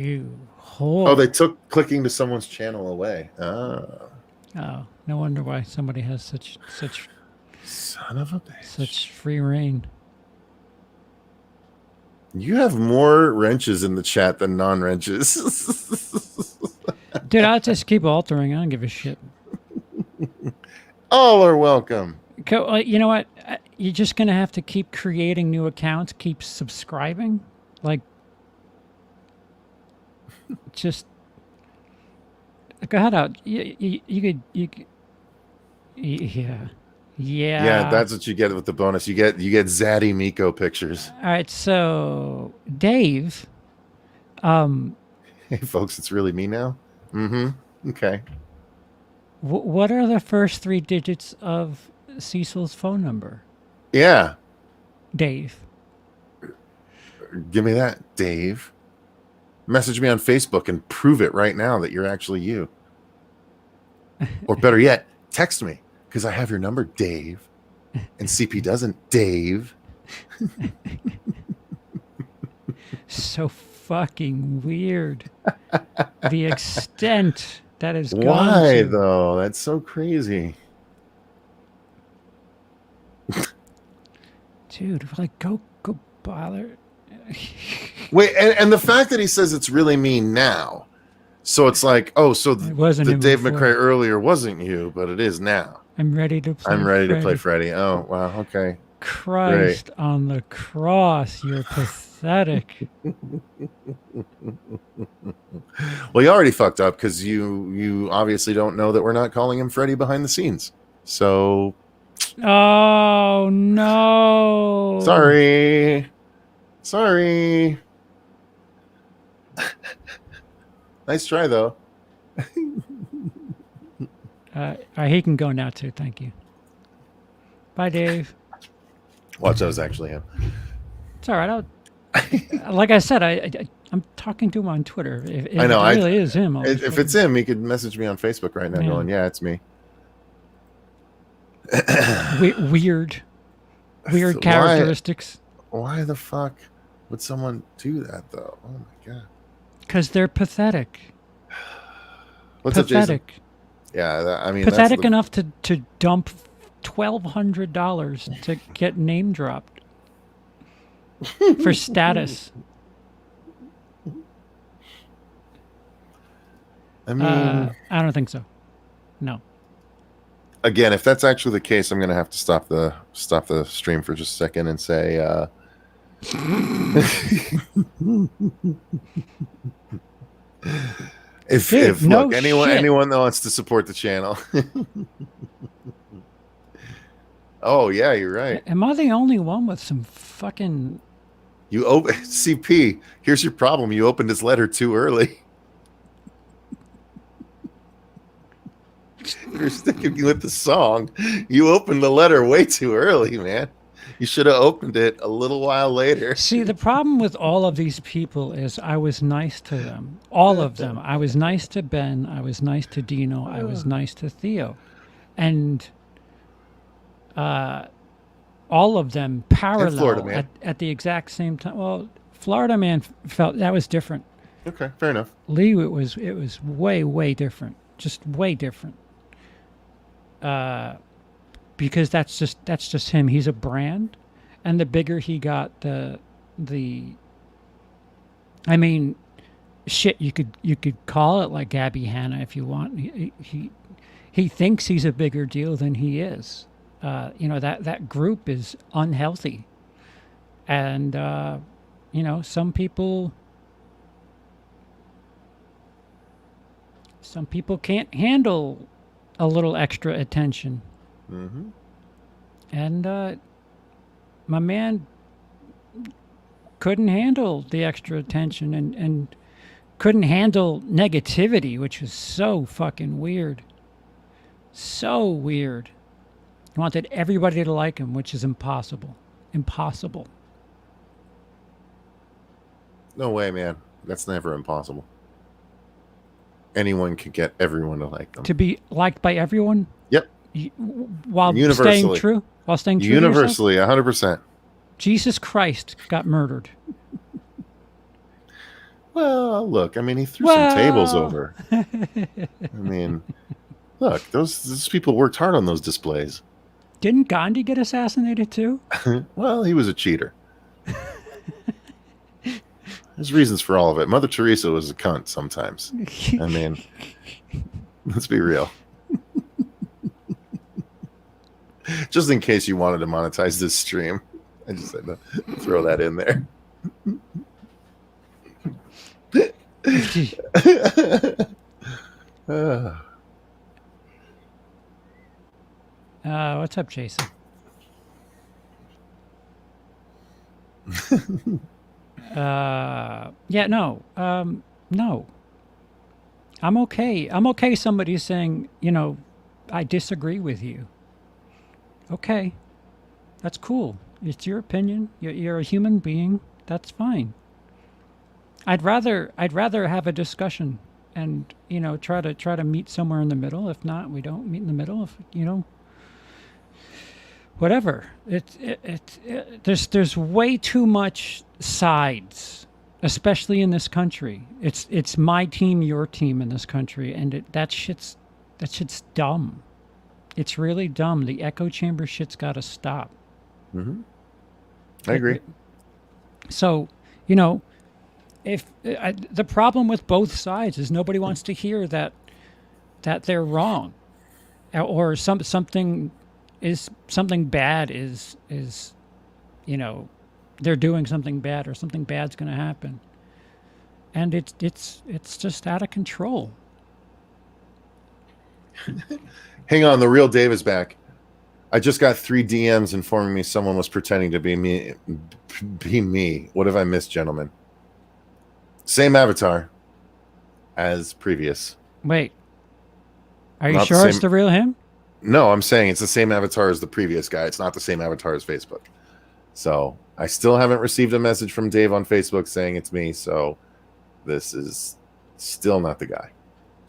You Oh, whore. they took clicking to someone's channel away. Oh. Oh, no wonder why somebody has such Son of a bitch. free reign. You have more wrenches in the chat than non-wrenches. Dude, I'll just keep altering. I don't give a shit. All are welcome. You know what? You're just gonna have to keep creating new accounts, keep subscribing, like just go ahead out. You could, yeah, yeah. Yeah, that's what you get with the bonus. You get Zaddy Miko pictures. All right, so Dave, Hey, folks, it's really me now. Mm-hmm. Okay. what are the first 3 digits of Cecil's phone number? Yeah. Dave. Give me that, Dave. Message me on Facebook and prove it right now that you're actually you. Or better yet, text me because I have your number, Dave. And CP doesn't, Dave. So fucking weird. The extent that is gone Why to. though? That's so crazy. Dude, like go bother. Wait, and the fact that he says it's really me now. So it's like, oh, so It wasn't the him Dave before. McRae earlier wasn't you, but it is now. I'm ready to play. I'm ready Freddy. to play Freddy. Oh, wow, okay. Christ Great. on the cross, you're pathetic. Well, you already fucked up because you obviously don't know that we're not calling him Freddy behind the scenes. So Oh no. sorry. Nice try though. He can go now too. Thank you. Bye, Dave. Watch, that was actually him. It's all right. Like I said, I'm talking to him on Twitter. If I know. it really is him. If it's him, he could message me on Facebook right now, going, "Yeah, it's me." Weird characteristics. Why the fuck would someone do that though? Oh my god. Because they're pathetic. What's up, Jason? Pathetic. Yeah, I mean, Pathetic enough to dump $1,200 to get name dropped for status. I mean, I don't think so. No. Again, if that's actually the case, I'm going to have to stop the stream for just a second and say, if no look, anyone that wants to support the channel. Oh yeah, you're right. Am I the only one with some fucking? You open CP. Here's your problem. You opened his letter too early. You're sticking with the song. You opened the letter way too early, man. You should have opened it a little while later. See, the problem with all of these people is I was nice to them. All of them. I was nice to Ben. I was nice to Dino. I was nice to Theo. And all of them parallel Florida Man. At the exact same time. Well, Florida Man felt that was different. Okay, fair enough. Lee, it was way different. Just way different. Because that's just him. He's a brand, and the bigger he got, the I mean, shit. You could call it like Gabby Hanna if you want. He thinks he's a bigger deal than he is. That group is unhealthy, and some people can't handle a little extra attention. Mm-hmm. And my man couldn't handle the extra attention and couldn't handle negativity, which was so fucking weird. So weird. He wanted everybody to like him, which is impossible. Impossible. No way, man. That's never impossible. Anyone can get everyone to like them. To be liked by everyone? Yep. While staying true? While staying true Universally, 100%. Jesus Christ got murdered. Well, look, I mean, he threw some tables Well, over. I mean, look, those people worked hard on those displays. didn't Gandhi get assassinated too? Well, he was a cheater. There's reasons for all of it. Mother Teresa was a cunt sometimes. I mean, let's be real. Just in case you wanted to monetize this stream, I just had to throw that in there. What's up, Jason? Yeah, no, no. I'm okay. I'm okay. Somebody's saying, I disagree with you. Okay, that's cool. It's your opinion. You're a human being. That's fine. I'd rather have a discussion, and try to meet somewhere in the middle. If not, we don't meet in the middle. If whatever. There's way too much sides, especially in this country. It's my team, your team in this country, and that shit's dumb. It's really dumb. The echo chamber shit's got to stop. Mm-hmm. I agree. So, if the problem with both sides is nobody wants to hear that they're wrong, or something bad is they're doing something bad, or something bad's going to happen, and it's just out of control. Hang on, the real Dave is back. I just got 3 DMs informing me someone was pretending to be me. What have I missed, gentlemen? Same avatar as previous. Wait, are you sure it's the real him? No, I'm saying it's the same avatar as the previous guy. It's not the same avatar as Facebook. So I still haven't received a message from Dave on Facebook saying it's me. So this is still not the guy.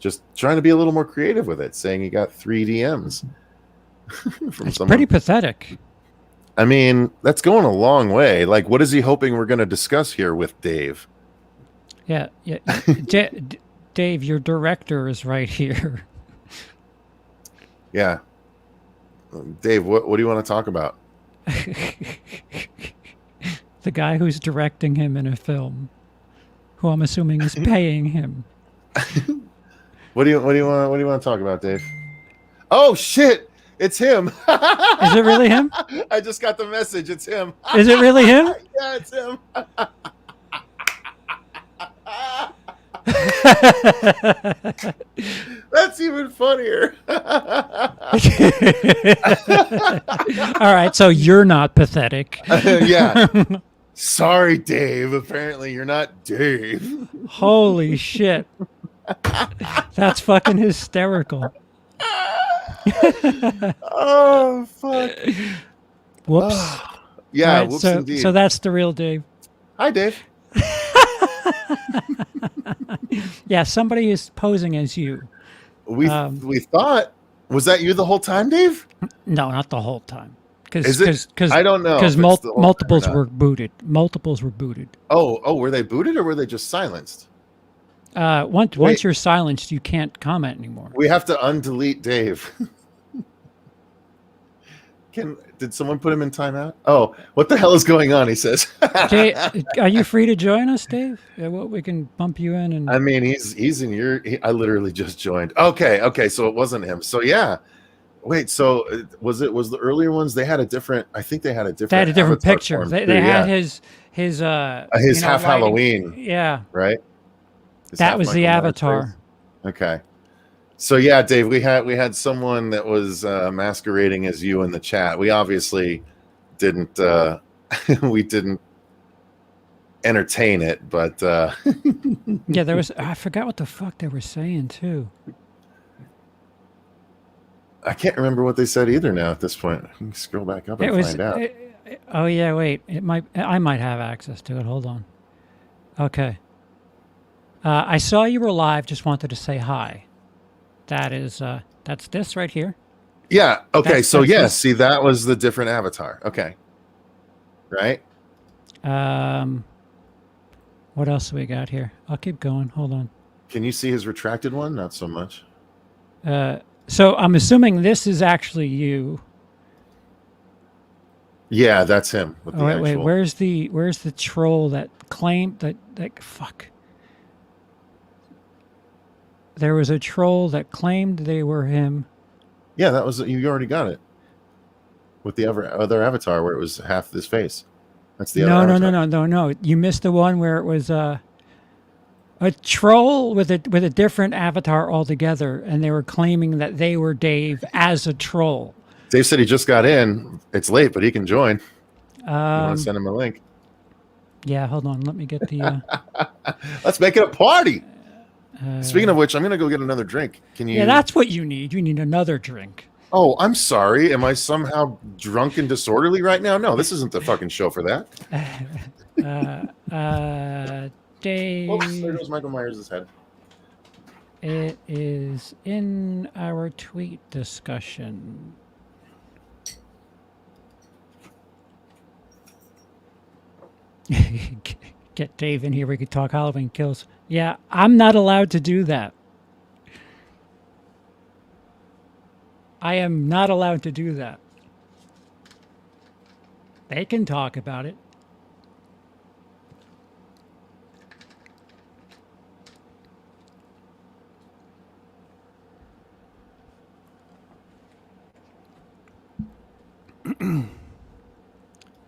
Just trying to be a little more creative with it, saying he got 3 DMs from It's someone. pretty pathetic. I mean, that's going a long way. Like, what is he hoping we're going to discuss here with Dave? Yeah. Dave, your director is right here. Yeah. Dave, what do you want to talk about? The guy who's directing him in a film, who I'm assuming is paying him. What do you want to talk about, Dave? Oh shit! It's him. Is it really him? I just got the message. It's him. Is it really him? Yeah, it's him. That's even funnier. All right, so you're not pathetic. Yeah. Sorry, Dave. Apparently you're not Dave. Holy shit. That's fucking hysterical. Oh, fuck. Whoops. Yeah, right, whoops so, indeed. So that's the real Dave. Hi, Dave. Yeah, somebody is posing as you. We thought, was that you the whole time, Dave? No, not the whole time. Because I don't know. Because multiples were booted. Multiples were booted. Oh, were they booted or were they just silenced? Once you're silenced, you can't comment anymore. We have to undelete Dave. Did someone put him in timeout? Oh, what the hell is going on? He says. Jay, are you free to join us, Dave? We can bump you in. And I mean, he's in your. I literally just joined. Okay, so it wasn't him. So yeah. Wait, so was the earlier ones? They had a different. I think they had a different. They had a different picture. They had his half Halloween. Yeah, right. That was the avatar. Okay. So yeah, Dave, we had someone that was masquerading as you in the chat. We obviously didn't we didn't entertain it, but yeah, there was. I forgot what the fuck they were saying too. I can't remember what they said either. Now at this point, I can scroll back up and find out. Oh yeah, wait. I might have access to it. Hold on. Okay. I saw you were live. Just wanted to say hi. That's this right here. Yeah. Okay. That's yes. See, that was the different avatar. Okay. Right. What else do we got here? I'll keep going. Hold on. Can you see his retracted one? Not so much. So I'm assuming this is actually you. Yeah, that's him. With the Wait. actual... Where's the troll that claimed that fuck? There was a troll that claimed they were him. Yeah, that was, you already got it. With the other avatar where it was half this face. That's the other avatar. No. You missed the one where it was a troll with a different avatar altogether, and they were claiming that they were Dave as a troll. Dave said he just got in. It's late, but he can join. You want to send him a link? Yeah, hold on. Let me get the. Let's make it a party. Speaking of which, I'm gonna go get another drink. Can you? Yeah, that's what you need. You need another drink. Oh, I'm sorry. Am I somehow drunk and disorderly right now? No, this isn't the fucking show for that. Dave. Oops, there goes Michael Myers' head. It is in our tweet discussion. Get Dave in here. We could talk Halloween Kills. Yeah, I'm not allowed to do that. I am not allowed to do that. They can talk about it.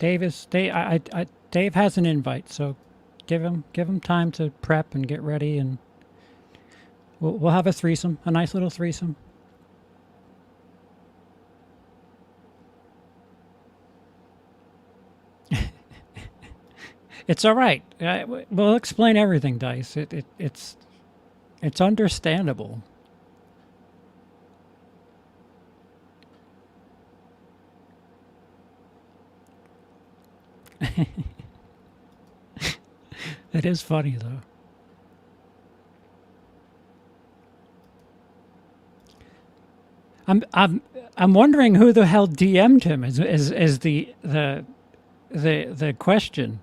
Dave has an invite, so give him time to prep and get ready, and we'll have a threesome, a nice little threesome. It's all right. We'll explain everything, Dice. It's understandable. It is funny though. I'm wondering who the hell DM'd him is the question.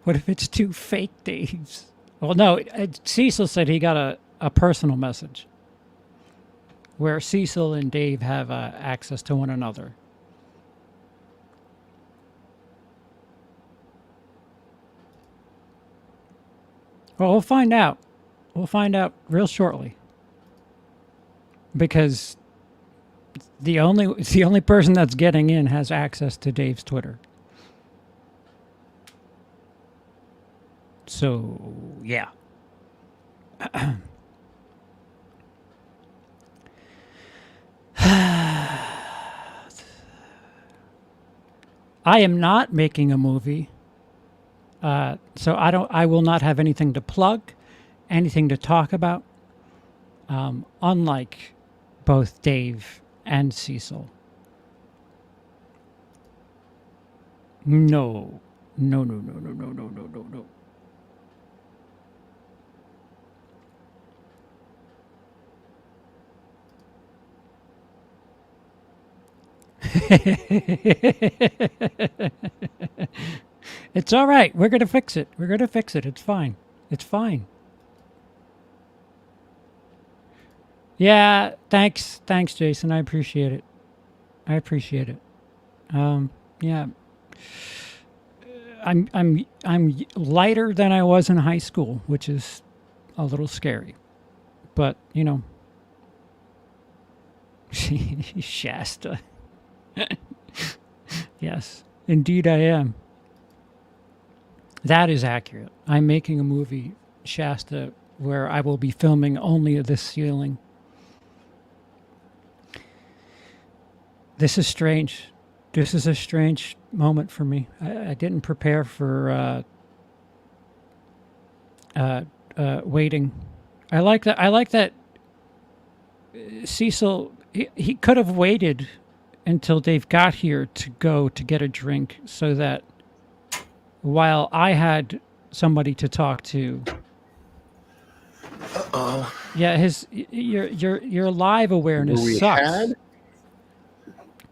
What if it's two fake Daves? Well, no, Cecil said he got a personal message where Cecil and Dave have access to one another. Well, we'll find out. We'll find out real shortly. Because the only person that's getting in has access to Dave's Twitter. So, yeah. I am not making a movie. So I will not have anything to plug, anything to talk about. Unlike both Dave and Cecil. No. It's all right. We're going to fix it. It's fine. It's fine. Yeah, thanks, Jason. I appreciate it. Yeah. I'm lighter than I was in high school, which is a little scary. But, you know, Shasta. Yes, indeed I am. That is accurate. I'm making a movie, Shasta, where I will be filming only this ceiling. This is strange. This is a strange moment for me. I didn't prepare for waiting. I like that Cecil, he could have waited until Dave got here to go to get a drink so that while I had somebody to talk to. Uh-oh. Yeah, your live awareness sucks.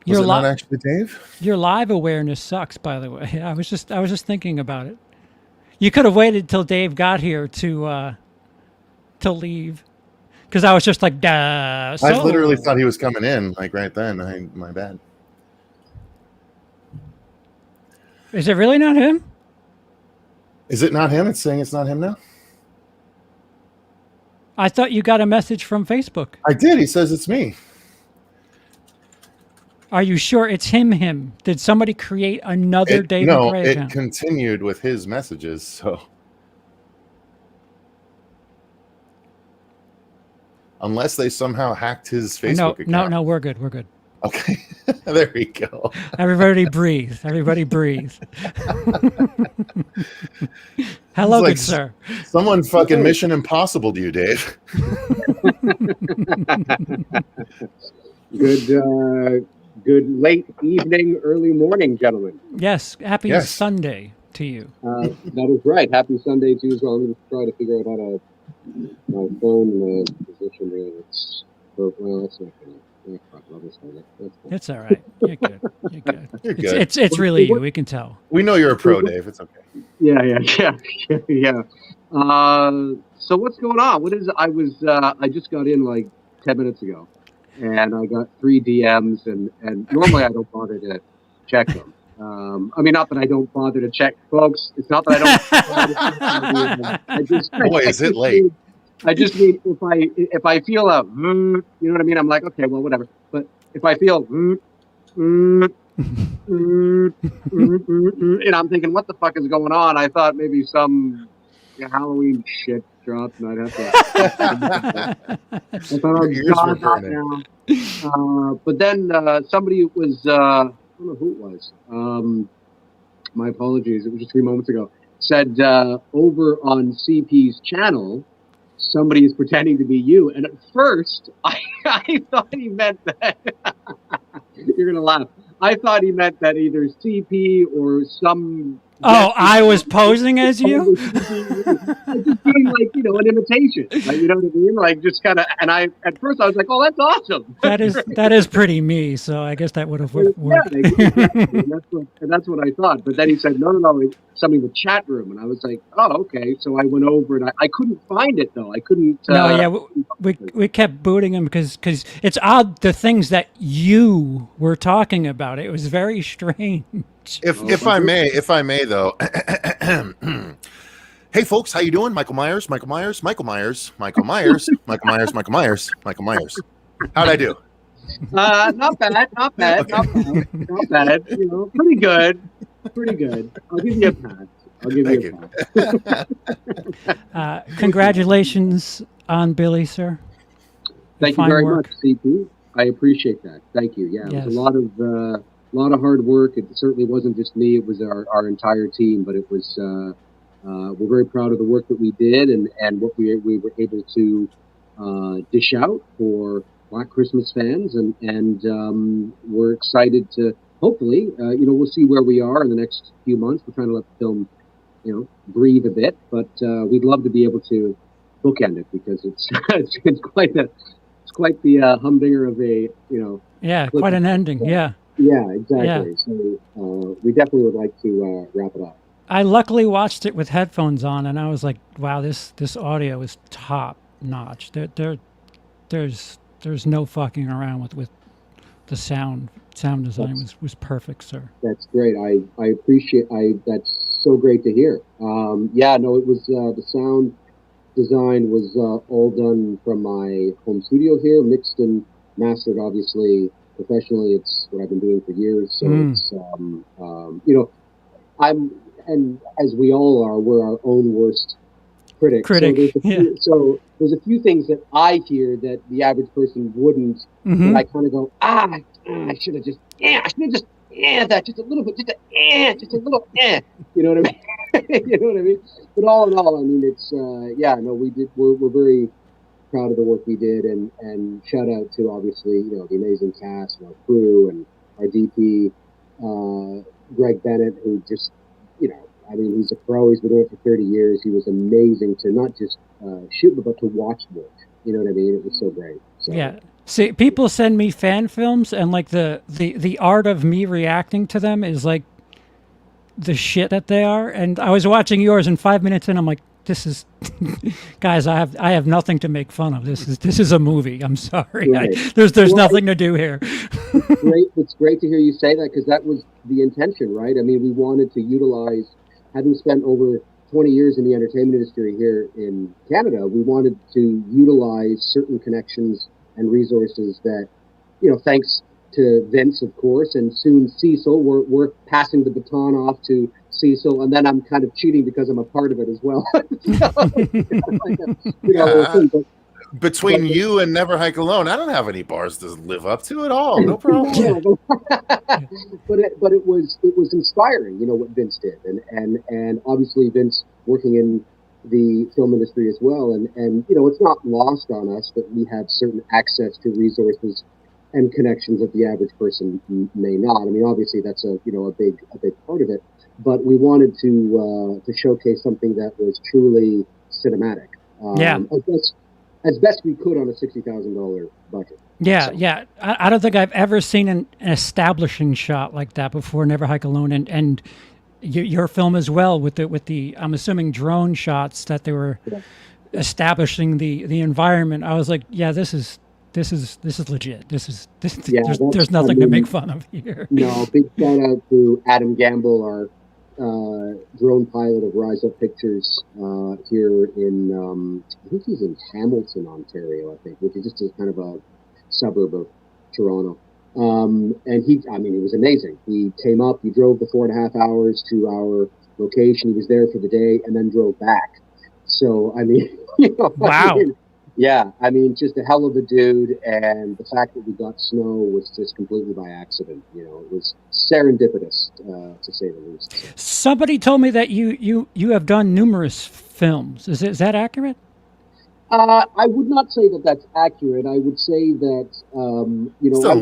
Was it not actually Dave? Your live awareness sucks, by the way. I was just thinking about it. You could have waited till Dave got here to leave, because I was just like, duh. I literally thought he was coming in like right then. My bad. Is it really not him? Is it not him? It's saying it's not him now. I thought you got a message from Facebook. I did. He says it's me. Are you sure it's him? Did somebody create another Dave McRae account? It continued with his messages. So unless they somehow hacked his Facebook account. No, we're good. We're good. Okay. There we go. Everybody breathe. Everybody breathe. Hello, like good sir. Someone fucking Mission Impossible to you, Dave. Good late evening, early morning, gentlemen. Yes. Happy Sunday to you. That is right. Happy Sunday to you as well. I'm going to try to figure out how to my phone position here. Well, that's not going to. It's all right. You're good. You're good. You're good. It's really you. We can tell. We know you're a pro, Dave. It's okay. Yeah. So what's going on? What is? I just got in like 10 minutes ago, and I got 3 DMs, and normally I don't bother to check them. I mean, not that I don't bother to check, folks. It's not that I don't. Boy, is it late. I just mean if I feel a, you know what I mean? I'm like, okay, well, whatever. But if I feel, and I'm thinking, what the fuck is going on? I thought maybe some Halloween shit dropped, and I'd have to. I thought, oh God, not now. But then somebody was, I don't know who it was. My apologies. It was just 3 moments ago. Said over on CP's channel, somebody is pretending to be you. And at first, I thought he meant that. You're going to laugh. I thought he meant that either CP or some... Oh, I was posing as you? I just doing like, an imitation. Like, you know what I mean? Like, just kind of... And at first I was like, oh, that's awesome. That is pretty me, so I guess that would have worked. Yeah, exactly. And that's what I thought. But then he said, no, it's something with chat room. And I was like, oh, okay. So I went over and I couldn't find it, though. I couldn't... we kept booting him because it's odd, the things that you were talking about. It was very strange. If I may though. Hey folks, how you doing? Michael Myers. How'd I do? Not bad. Okay. Not bad. Pretty good. I'll give you a pass. Congratulations on Billy, sir. Thank you very much, CP. I appreciate that. Thank you. Yeah, it was a lot of hard work. It certainly wasn't just me. It was our entire team, but it was, we're very proud of the work that we did and what we were able to dish out for Black Christmas fans. And we're excited to, hopefully, we'll see where we are in the next few months. We're trying to let the film, breathe a bit, but we'd love to be able to bookend it because it's quite the humdinger of a, quite an ending. Yeah. Yeah, exactly. Yeah. So we definitely would like to wrap it up. I luckily watched it with headphones on, and I was like, "Wow, this audio is top notch." There's no fucking around with the sound design was perfect, sir. That's great. I appreciate. That's so great to hear. It was the sound design was all done from my home studio here, mixed and mastered, obviously. Professionally, it's what I've been doing for years. So it's, and as we all are, we're our own worst critic. So there's a few things that I hear that the average person wouldn't. And I kind of go, I should have just that just a little bit, just a little. You know what I mean? You know what I mean? But all in all, I mean, it's we're very proud of the work we did, and shout out to obviously the amazing cast and our crew and our DP Greg Bennett, who just he's a pro. He's been doing it for 30 years. He was amazing to not just shoot but to watch work. You know what I mean? It was so great. So, yeah. See, people send me fan films, and like the art of me reacting to them is like the shit that they are. And I was watching yours, and 5 minutes in, I'm like, this is, guys, I have nothing to make fun of. This is a movie. I'm sorry. Right. There's nothing to do here. It's great to hear you say that, because that was the intention, right? I mean, we wanted to utilize, having spent over 20 years in the entertainment industry here in Canada, we wanted to utilize certain connections and resources that, thanks to Vince, of course, and soon Cecil, we're passing the baton off to Cecil, and then I'm kind of cheating because I'm a part of it as well. Between you and Never Hike Alone, I don't have any bars to live up to at all. No problem. but it was inspiring, what Vince did, and obviously Vince working in the film industry as well, and it's not lost on us that we have certain access to resources and connections that the average person may not. I mean, obviously that's a big part of it, but we wanted to showcase something that was truly cinematic. As best we could on a $60,000 budget. Yeah, so. Yeah. I don't think I've ever seen an establishing shot like that before. Never Hike Alone, and your film as well with the I'm assuming drone shots that they were establishing the environment. I was like, yeah, this is legit. There's nothing to make fun of here. No, big shout out to Adam Gamble, our drone pilot of Rise Up Pictures here in, I think he's in Hamilton, Ontario, which is just a kind of a suburb of Toronto. And it was amazing. He came up, he drove the 4.5 hours to our location. He was there for the day and then drove back. So, wow. Yeah, just a hell of a dude, and the fact that we got snow was just completely by accident. It was serendipitous, to say the least. So. Somebody told me that you have done numerous films. Is that accurate? I would not say that that's accurate. I would say that some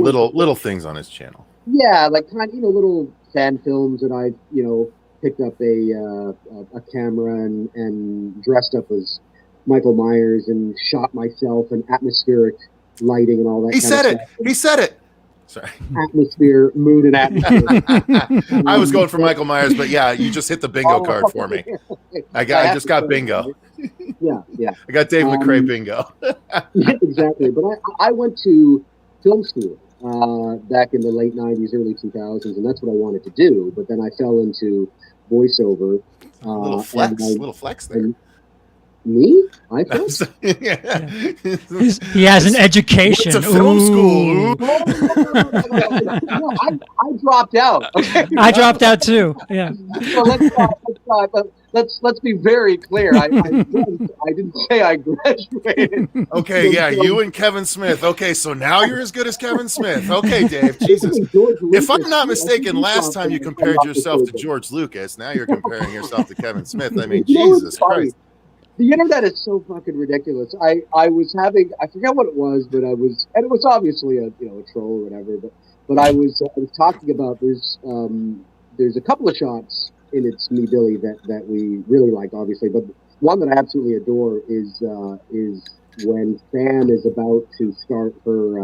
little things on his channel. Yeah, like kind of little fan films that I've picked up a camera and dressed up as Michael Myers and shot myself, and atmospheric lighting and all that. He said it. Sorry. Atmosphere, mood, and atmosphere. I was going for Michael Myers, but yeah, you just hit the bingo card for me. I just got bingo. Yeah. I got Dave McRae bingo. Exactly. But I went to film school back in the late 90s, early 2000s, and that's what I wanted to do. But then I fell into voiceover. Little flex there. Me? I feel? Yeah. He has an education. What's a film school? No, I dropped out. Okay? I dropped out too. Yeah. So let's be very clear. I didn't say I graduated. Okay, yeah, you and Kevin Smith. Okay, so now you're as good as Kevin Smith. Okay, Dave. Jesus. If I'm not mistaken, last time you compared yourself to George Lucas, now you're comparing yourself to Kevin Smith. I mean, Jesus Christ. The internet is so fucking ridiculous. I was having, I forget what it was, but and it was obviously a troll or whatever, but I was talking about there's a couple of shots in It's Me Billy that we really like, obviously, but one that I absolutely adore is when Sam is about to start her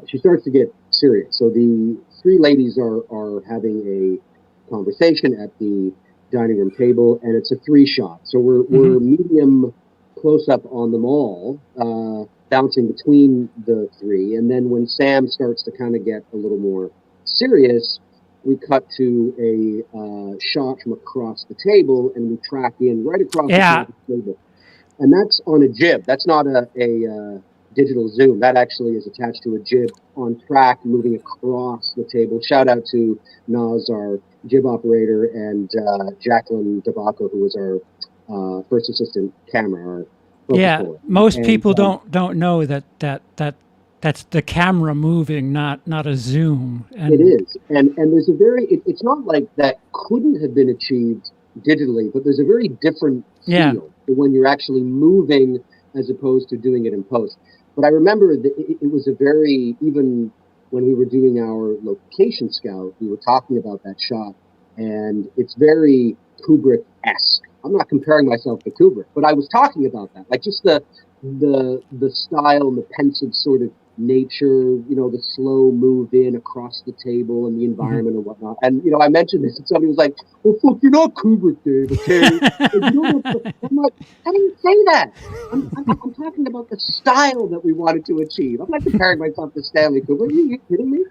she starts to get serious. So the three ladies are having a conversation at the dining room table, and it's a 3-shot. So we're medium close up on them all, bouncing between the three. And then when Sam starts to kind of get a little more serious, we cut to a shot from across the table, and we track in right across the table. And that's on a jib. That's not a digital zoom. That actually is attached to a jib on track, moving across the table. Shout out to Naz, our jib operator, and Jacqueline Debaco, who was our first assistant camera. Most people don't know that's the camera moving, not a zoom. And it is, and there's a very. It's not like that couldn't have been achieved digitally, but there's a very different feel when you're actually moving as opposed to doing it in post. But I remember that it was a very, even when we were doing our location scout, we were talking about that shot, and it's very Kubrick-esque. I'm not comparing myself to Kubrick, but I was talking about that, like just the style and the pensive sort of nature, the slow move in across the table and the environment and whatnot. And, I mentioned this and somebody was like, well, fuck, you're not Kubrick, Dave, okay? I'm like, I didn't say that. I'm talking about the style that we wanted to achieve. I'm not comparing myself to Stanley Kubrick. Are you kidding me?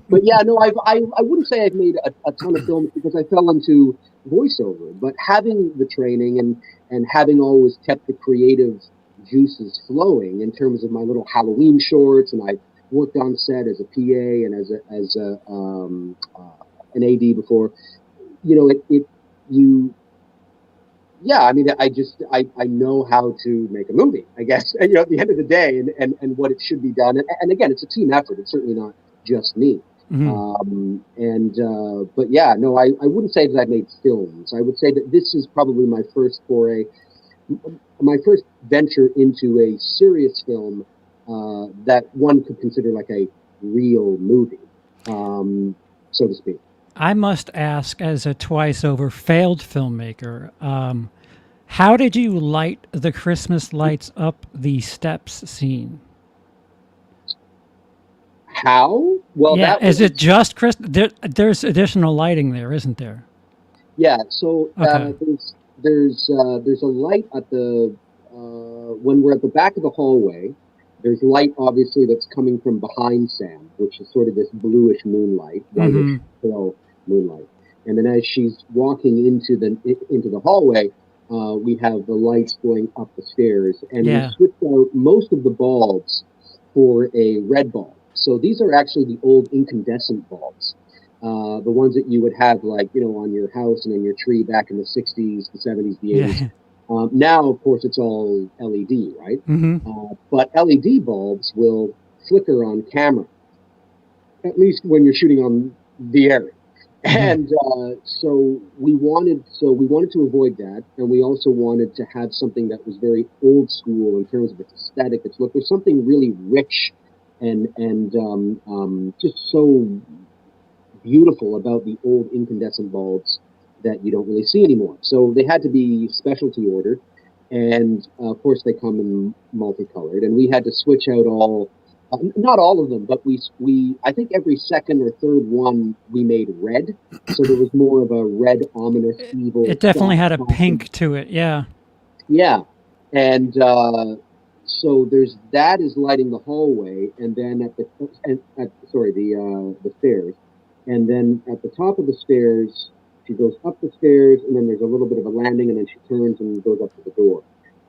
But yeah, no, I wouldn't say I've made a ton of films because I fell into voiceover, but having the training and having always kept the creative juices flowing in terms of my little Halloween shorts, and I worked on set as a PA and as an AD before. I know how to make a movie, I guess. And, at the end of the day, and what it should be done. And again, it's a team effort. It's certainly not just me. But yeah, no, I wouldn't say that I've made films. I would say that this is probably my first foray, my first venture into a serious film that one could consider like a real movie, so to speak. I must ask, as a twice over failed filmmaker, how did you light the Christmas lights up the steps scene? How? Well, yeah, is it just there's additional lighting there, isn't there? Yeah. So okay. There's a light at the when we're at the back of the hallway. There's light, obviously, that's coming from behind Sam, which is sort of this bluish moonlight, whitish pale moonlight. And then as she's walking into the hallway, we have the lights going up the stairs, and we switched out most of the bulbs for a red bulb. So these are actually the old incandescent bulbs, the ones that you would have on your house and in your tree back in the 60s, the 70s, the 80s. Yeah. Now, of course, it's all LED, right? But LED bulbs will flicker on camera, at least when you're shooting on the area. And so we wanted to avoid that, and we also wanted to have something that was very old school in terms of its aesthetic, its look. There's something really rich and just so beautiful about the old incandescent bulbs that you don't really see anymore. So they had to be specialty ordered, and of course they come in multicolored, and we had to switch out not all of them, but we I think every second or third one we made red, so there was more of a red, ominous, evil. It definitely had a pink to it, yeah. Yeah, and so there's that is lighting the hallway, and then the stairs, and then at the top of the stairs, she goes up the stairs, and then there's a little bit of a landing, and then she turns and goes up to the door.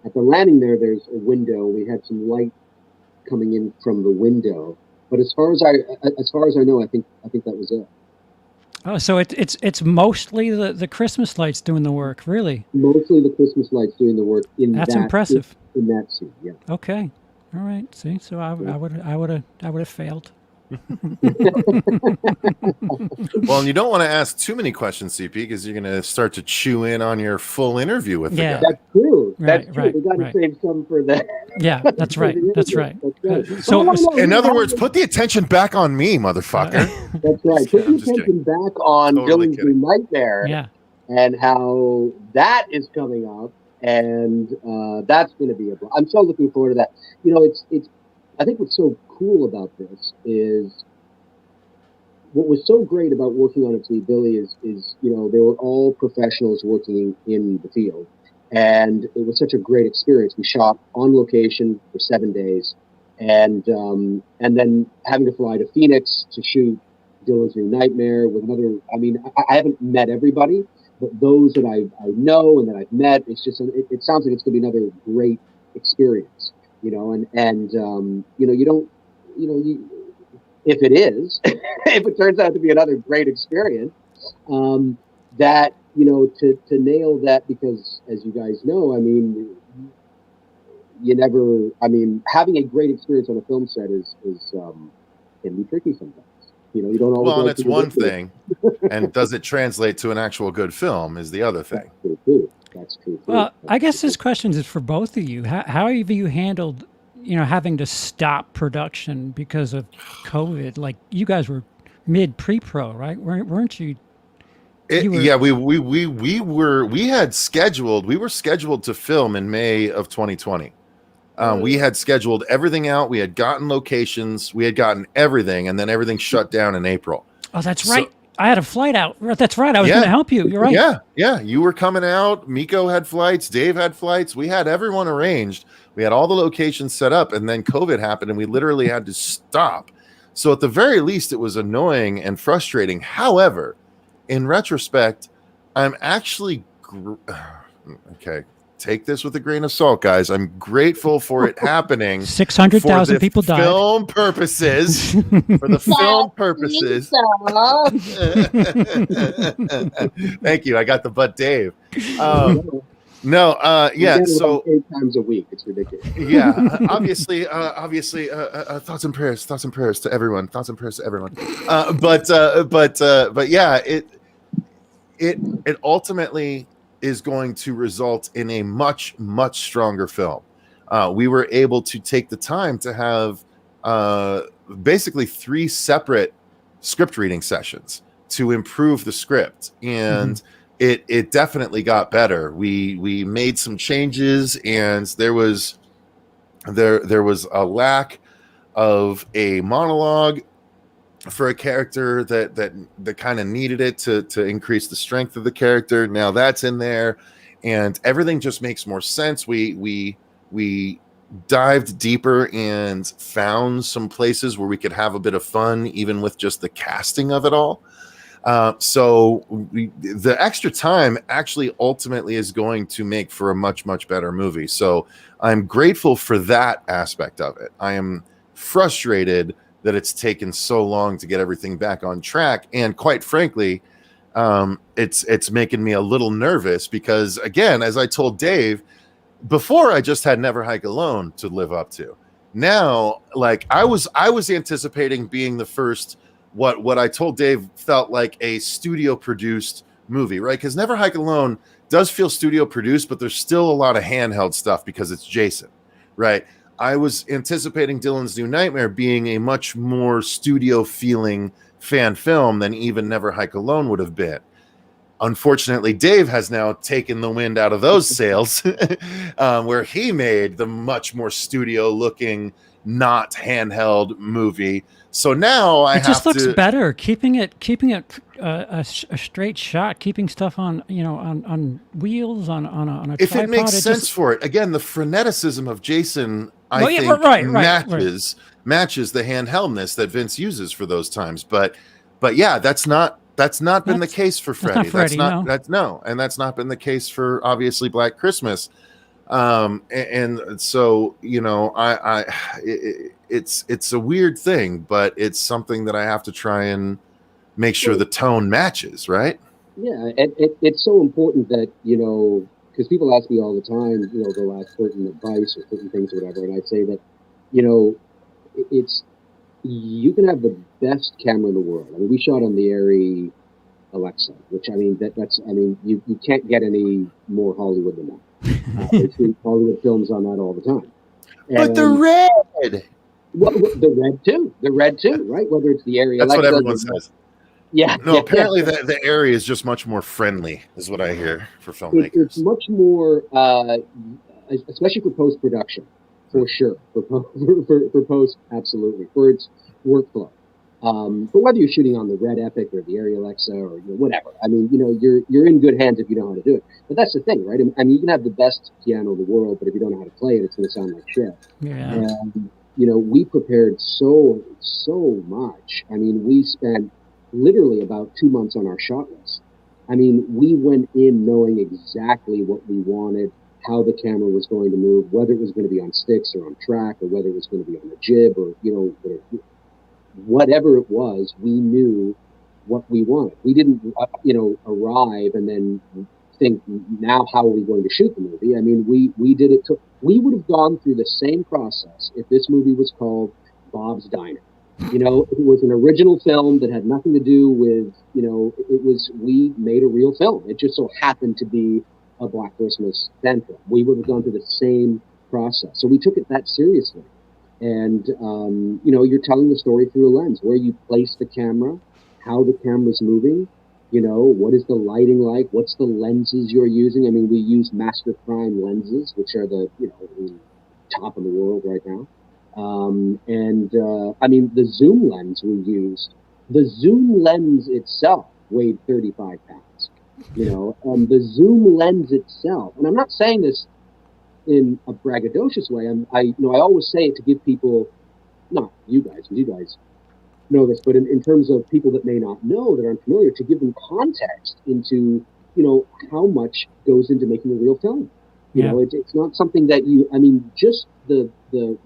At the landing there's a window. We had some light coming in from the window, but as far as I know, I think that was it. Oh, so it's mostly the Christmas lights doing the work, really? Mostly the Christmas lights doing the work. That's impressive. In that scene, yeah. Okay, all right. See, so I would have failed. Well, and you don't want to ask too many questions, CP, because you're going to start to chew in on your full interview with the guy. That's true. Right, that's true. We got to save some for that. Yeah, that's right. That's right. So, in other words, put the attention back on me, motherfucker. That's right. Put the attention back on Dylan's New Nightmare. Yeah. And how that is coming up, and that's going to be I'm so looking forward to that. It's. I think what's so cool about this is what was so great about working on it with Billy is they were all professionals working in the field, and it was such a great experience. We shot on location for 7 days, and then having to fly to Phoenix to shoot Dylan's New Nightmare with another. I mean, I haven't met everybody, but those that I know and that I've met, it's just it sounds like it's going to be another great experience. You don't, if it is, if it turns out to be another great experience, that, to nail that, because as you guys know, I mean, having a great experience on a film set is can be tricky sometimes. You don't always. Well, and it's one thing, and does it translate to an actual good film is the other thing. That's true. That's true. Well, I guess this question is for both of you. How have you handled, having to stop production because of COVID? Like, you guys were pre-pro, right? Weren't you? Yeah, we were scheduled to film in May of 2020. We had scheduled everything out. We had gotten locations. We had gotten everything, and then everything shut down in April. Oh, that's right. I had a flight out. That's right. I was going to help you. You're right. Yeah. You were coming out. Miko had flights. Dave had flights. We had everyone arranged. We had all the locations set up, and then COVID happened, and we literally had to stop. So at the very least, it was annoying and frustrating. However, in retrospect, I'm actually okay. Take this with a grain of salt, guys. I'm grateful for it happening. 600,000 people died. Film purposes. For the film purposes. Thank you. I got the butt, Dave. Yeah. So 8 times a week. It's ridiculous. Yeah. Obviously, thoughts and prayers to everyone. Thoughts and prayers to everyone. But yeah, it ultimately is going to result in a much, much stronger film. We were able to take the time to have basically 3 separate script reading sessions to improve the script, and it definitely got better. We made some changes, and there was a lack of a monologue for a character that kind of needed it to increase the strength of the character. Now that's in there, and everything just makes more sense. We dived deeper and found some places where we could have a bit of fun, even with just the casting of it all. So the extra time actually ultimately is going to make for a much, much better movie. So I'm grateful for that aspect of it. I am frustrated that it's taken so long to get everything back on track. And quite frankly, it's making me a little nervous because, again, as I told Dave, before I just had Never Hike Alone to live up to. Now, like I was anticipating being the first, what I told Dave felt like a studio produced movie, right? Because Never Hike Alone does feel studio produced, but there's still a lot of handheld stuff because it's Jason, right? I was anticipating Dylan's New Nightmare being a much more studio feeling fan film than even Never Hike Alone would have been. Unfortunately, Dave has now taken the wind out of those sails, where he made the much more studio looking, not handheld movie. So now it just looks better, keeping it a straight shot, keeping stuff on on wheels on a if tripod. It makes sense for it. Again, the freneticism of Jason, I think, matches the handheldness that Vince uses for those times. But yeah, that's not been the case for Freddy. That's not been the case for obviously Black Christmas. And so it's a weird thing, but it's something that I have to try and make sure the tone matches, right? Yeah, it's so important that because people ask me all the time, they'll ask certain advice or certain things or whatever, and I say that it's you can have the best camera in the world. I mean, we shot on the Arri Alexa, which you can't get any more Hollywood than that. They shoot Hollywood films on that all the time. But the red. Well, the red too, right? Whether it's the Arri Alexa. That's what everyone says. Yeah. No, apparently the Arri is just much more friendly, is what I hear for filmmakers. It's much more, especially for post-production, for sure. For post, absolutely. For its workflow. But whether you're shooting on the Red Epic or the Arri Alexa or whatever, I mean, you're in good hands if you know how to do it. But that's the thing, right? I mean, you can have the best piano in the world, but if you don't know how to play it, it's going to sound like shit. Yeah. And we prepared so much. I mean, we spent literally about 2 months on our shot list. I mean, we went in knowing exactly what we wanted, how the camera was going to move, whether it was going to be on sticks or on track, or whether it was going to be on a jib, or whatever it was. We knew what we wanted. We didn't arrive and then think, now how are we going to shoot the movie? I mean, we did it. We would have gone through the same process if this movie was called Bob's Diner. It was an original film that had nothing to do with, we made a real film. It just so happened to be a Black Christmas fan film. We would have gone through the same process. So we took it that seriously. And, you're telling the story through a lens, where you place the camera, how the camera's moving, what is the lighting like? What's the lenses you're using? I mean, we use Master Prime lenses, which are the top in the world right now. I mean, the zoom lens we used, the zoom lens itself weighed 35 pounds, you know, the zoom lens itself. And I'm not saying this in a braggadocious way. I always say it to give people, not you guys, because you guys know this, but in terms of people that may not know, that aren't familiar, to give them context into, you know, how much goes into making a real film. You know, it's not something that just the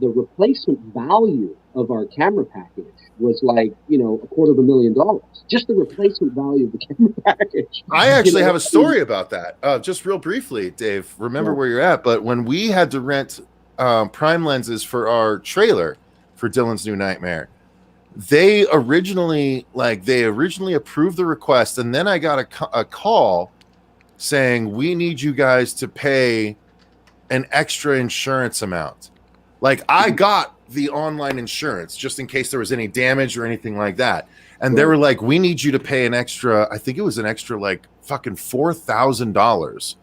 replacement value of our camera package was like, you know, $250,000. Just the replacement value of the camera package. I actually have a story about that. Just real briefly, Dave, remember where you're at, but when we had to rent prime lenses for our trailer for Dylan's New Nightmare, they originally approved the request, and then I got a call saying, we need you guys to pay an extra insurance amount. Like, I got the online insurance just in case there was any damage or anything like that. And they were like, we need you to pay an extra, I think it was an extra like fucking $4,000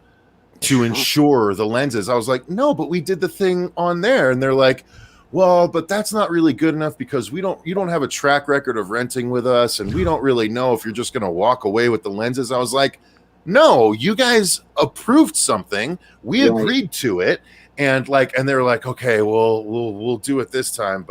to insure the lenses. I was like, no, but we did the thing on there. And they're like, well, but that's not really good enough because you don't have a track record of renting with us. And we don't really know if you're just going to walk away with the lenses. I was like, no, you guys approved something. We agreed to it. And they were like, okay, well, we'll do it this time.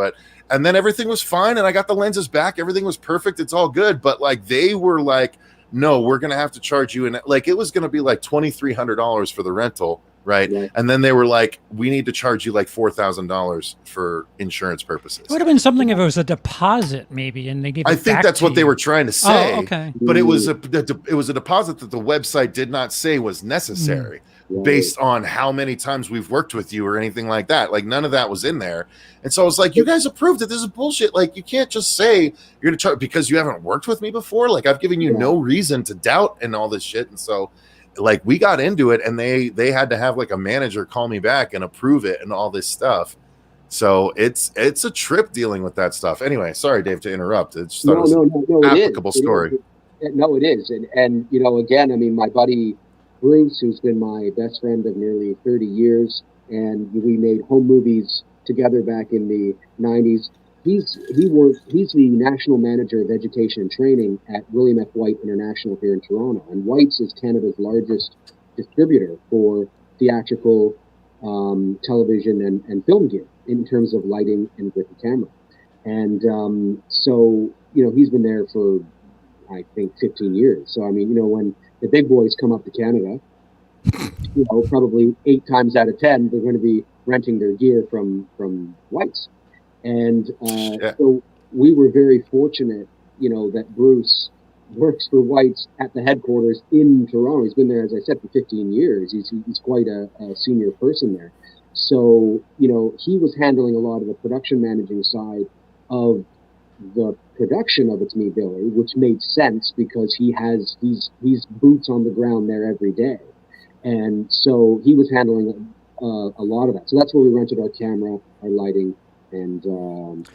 And then everything was fine. And I got the lenses back. Everything was perfect. It's all good. But like, they were like, no, we're going to have to charge you. And like, it was going to be like $2,300 for the rental. Right. And then they were like, we need to charge you like $4,000 for insurance purposes. It would have been something if it was a deposit, maybe, and they gave it I think back that's to what you. they were trying to say. Oh, okay. But it was a deposit that the website did not say was necessary based on how many times we've worked with you or anything like that. Like, none of that was in there. And so I was like, you guys approved it. This is bullshit. Like, you can't just say you're going to charge because you haven't worked with me before. Like, I've given you no reason to doubt and all this shit. And so, like, we got into it, and they had to have like a manager call me back and approve it and all this stuff. So it's a trip dealing with that stuff. Anyway, sorry, Dave, to interrupt. It's just an applicable story. No, it is. And you know, again, I mean, my buddy Bruce, who's been my best friend of nearly 30 years, and we made home movies together back in the 90s. He's the national manager of education and training at William F. White International here in Toronto. And White's is Canada's largest distributor for theatrical television and film gear in terms of lighting and with the camera. And so, you know, he's been there for, I think, 15 years. So, I mean, you know, when the big boys come up to Canada, you know, probably 8 times out of 10, they're going to be renting their gear from White's. And so we were very fortunate, you know, that Bruce works for White's at the headquarters in Toronto. He's been there, as I said, for 15 years. He's quite a senior person there. So, you know, he was handling a lot of the production managing side of the production of It's Me, Billy, which made sense because he's boots on the ground there every day. And so he was handling a lot of that. So that's where we rented our camera, our lighting, and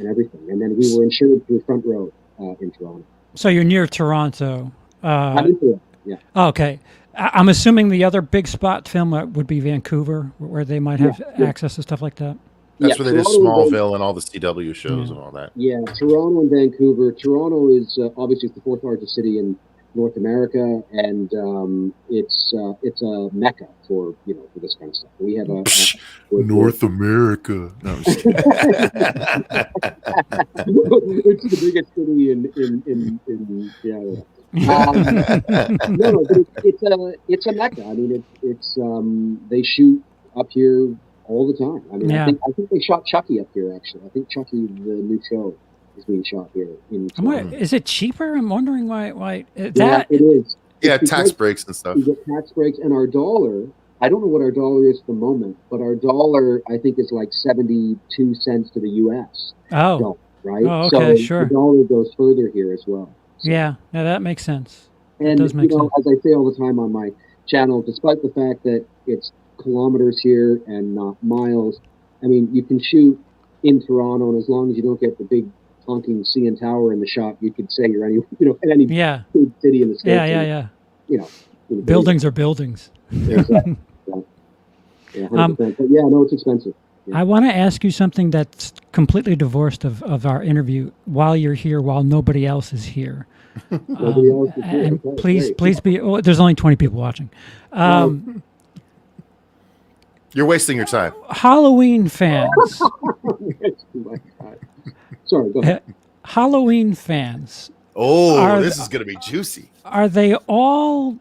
everything. And then we were insured through Front Row in Toronto. So you're near Toronto. I'm in Toronto, yeah. Okay. I'm assuming the other big spot film would be Vancouver, where they might have access to stuff like that. That's where they did Smallville and all the CW shows and all that. Yeah, Toronto and Vancouver. Toronto is obviously the 4th largest city in North America, and it's a mecca for this kind of stuff. We have North America. No, I'm just kidding. It's the biggest city in no, but it's a mecca. I mean, it's they shoot up here all the time. I mean, I think they shot Chucky up here. Actually, I think Chucky, the new show, is being shot here. Is it cheaper? I'm wondering why it is. Yeah, tax breaks and stuff. We get tax breaks, and our dollar. I don't know what our dollar is at the moment, but our dollar, I think, is like 72 cents to the U.S. Oh, dollar, right. Oh, okay, so sure. The dollar goes further here as well. So. Yeah, now that makes sense. And does make sense. As I say all the time on my channel, despite the fact that it's kilometers here and not miles, I mean, you can shoot in Toronto, and as long as you don't get the big honking CN Tower in the shot, you could say you're in any big city in the States. Yeah. Buildings are buildings. Exactly. Yeah, 100%. But yeah, no, it's expensive. I want to ask you something that's completely divorced of our interview while you're here, while nobody else is here. Nobody else is here. And Okay, please be, there's only 20 people watching. You're wasting your time. Halloween fans. Oh my God. Sorry, go ahead. Halloween fans. Oh, this is going to be juicy. Are they all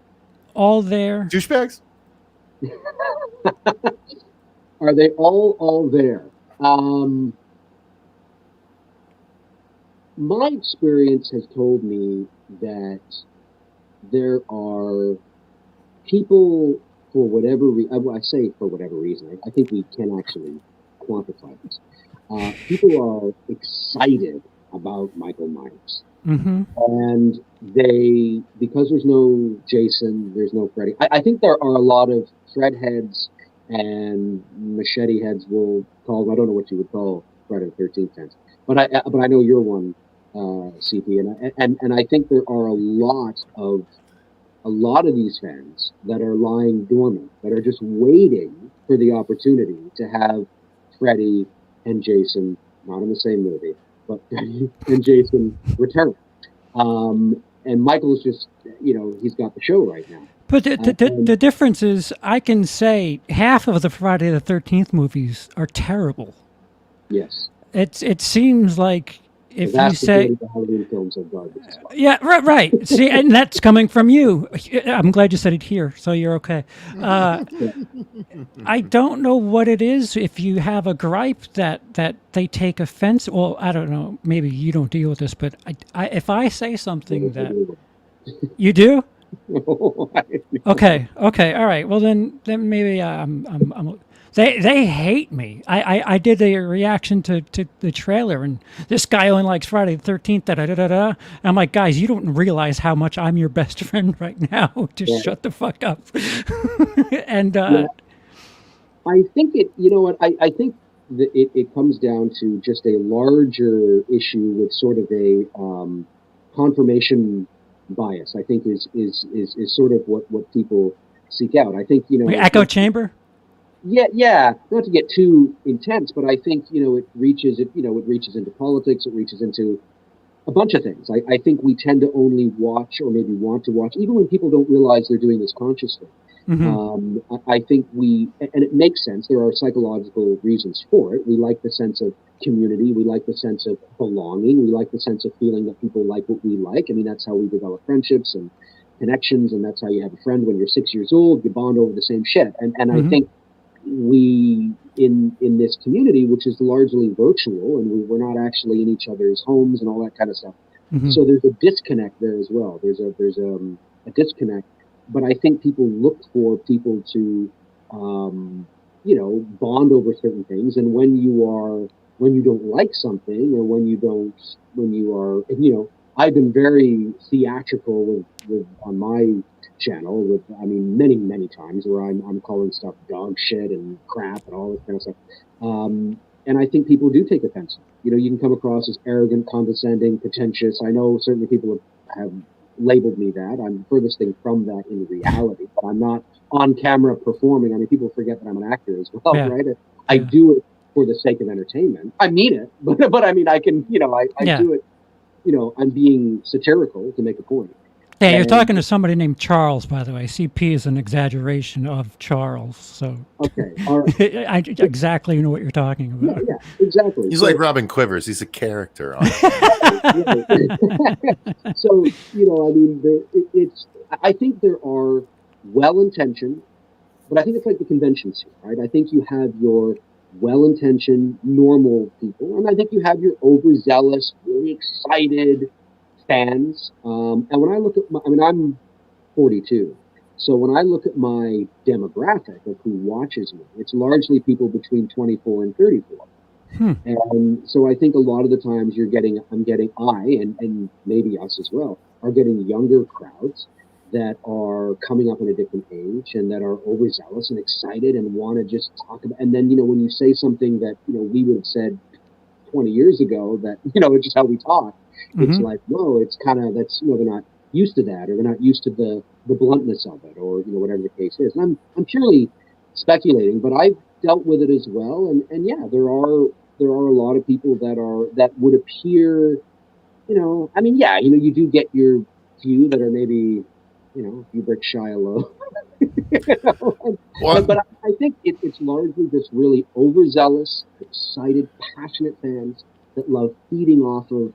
there? Douchebags? Are they all there? My experience has told me that there are people, for whatever I say for whatever reason, I think we can actually quantify this. People are excited about Michael Myers. Mm-hmm. And because there's no Jason, there's no Freddy. I think there are a lot of thread heads and machete heads, will call them. I don't know what you would call Friday the 13th fans, but I know you're one, CP, and I think there are a lot of these fans that are lying dormant, that are just waiting for the opportunity to have Freddy and Jason, not in the same movie, but Freddy and Jason return. And Michael's just, he's got the show right now. But the difference is, I can say half of the Friday the 13th movies are terrible. Yes. It seems like if you say the Halloween films are garbage. Yeah, right. See, and that's coming from you. I'm glad you said it here, so you're okay. I don't know what it is. If you have a gripe that they take offense, well, I don't know. Maybe you don't deal with this, but if I say something that you do. Okay, all right. Well, then maybe they hate me. I did a reaction to the trailer, and this guy only likes Friday the 13th. Da da da da. I'm like, guys, you don't realize how much I'm your best friend right now. Just shut the fuck up. And I think it. You know what? I think that it comes down to just a larger issue with sort of a confirmation bias. I think is sort of what people seek out. I think echo chamber. Yeah. Not to get too intense, but I think it reaches into politics. It reaches into a bunch of things. I think we tend to only watch, or maybe want to watch, even when people don't realize they're doing this consciously. Mm-hmm. I think and it makes sense. There are psychological reasons for it. We like the sense of community. We like the sense of belonging. We like the sense of feeling that people like what we like. I mean, that's how we develop friendships and connections, and that's how you have a friend when you're 6 years old. You bond over the same shit. And mm-hmm. I think we in this community, which is largely virtual, and we're not actually in each other's homes and all that kind of stuff. Mm-hmm. So there's a disconnect there as well. There's a disconnect. But I think people look for people to, bond over certain things. And when you don't like something, or when you are, I've been very theatrical with on my channel many times where I'm calling stuff dog shit and crap and all this kind of stuff. And I think people do take offense. You can come across as arrogant, condescending, pretentious. I know certainly people have labeled me that. I'm the furthest thing from that in reality, but I'm not on camera performing. I mean, people forget that I'm an actor as well, right? I do it for the sake of entertainment. I mean it, but I mean, I can, I do it, I'm being satirical to make a point. Yeah, you're talking to somebody named Charles, by the way. CP is an exaggeration of Charles, so okay, all right. I exactly know what you're talking about. Yeah, exactly. He's like Robin Quivers. He's a character. So I think there are well-intentioned, but I think it's like the conventions here, right? I think you have your well-intentioned, normal people, and I think you have your overzealous, really excited fans. And when I look at I'm 42. So when I look at my demographic of who watches me, it's largely people between 24 and 34. And so I think a lot of the times and maybe us as well, are getting younger crowds that are coming up in a different age and that are overzealous and excited and want to just talk about. And then, when you say something that, we would have said 20 years ago that, it's just how we talk. Mm-hmm. It's like, whoa, it's kind of, that's, they're not used to that, or they're not used to the bluntness of it, or, whatever the case is. And I'm purely speculating, but dealt with it as well. And yeah, there are a lot of people that would appear, I mean, yeah, you do get your few that are maybe, a few bricks shy of low. But I think it's largely just really overzealous, excited, passionate fans that love feeding off of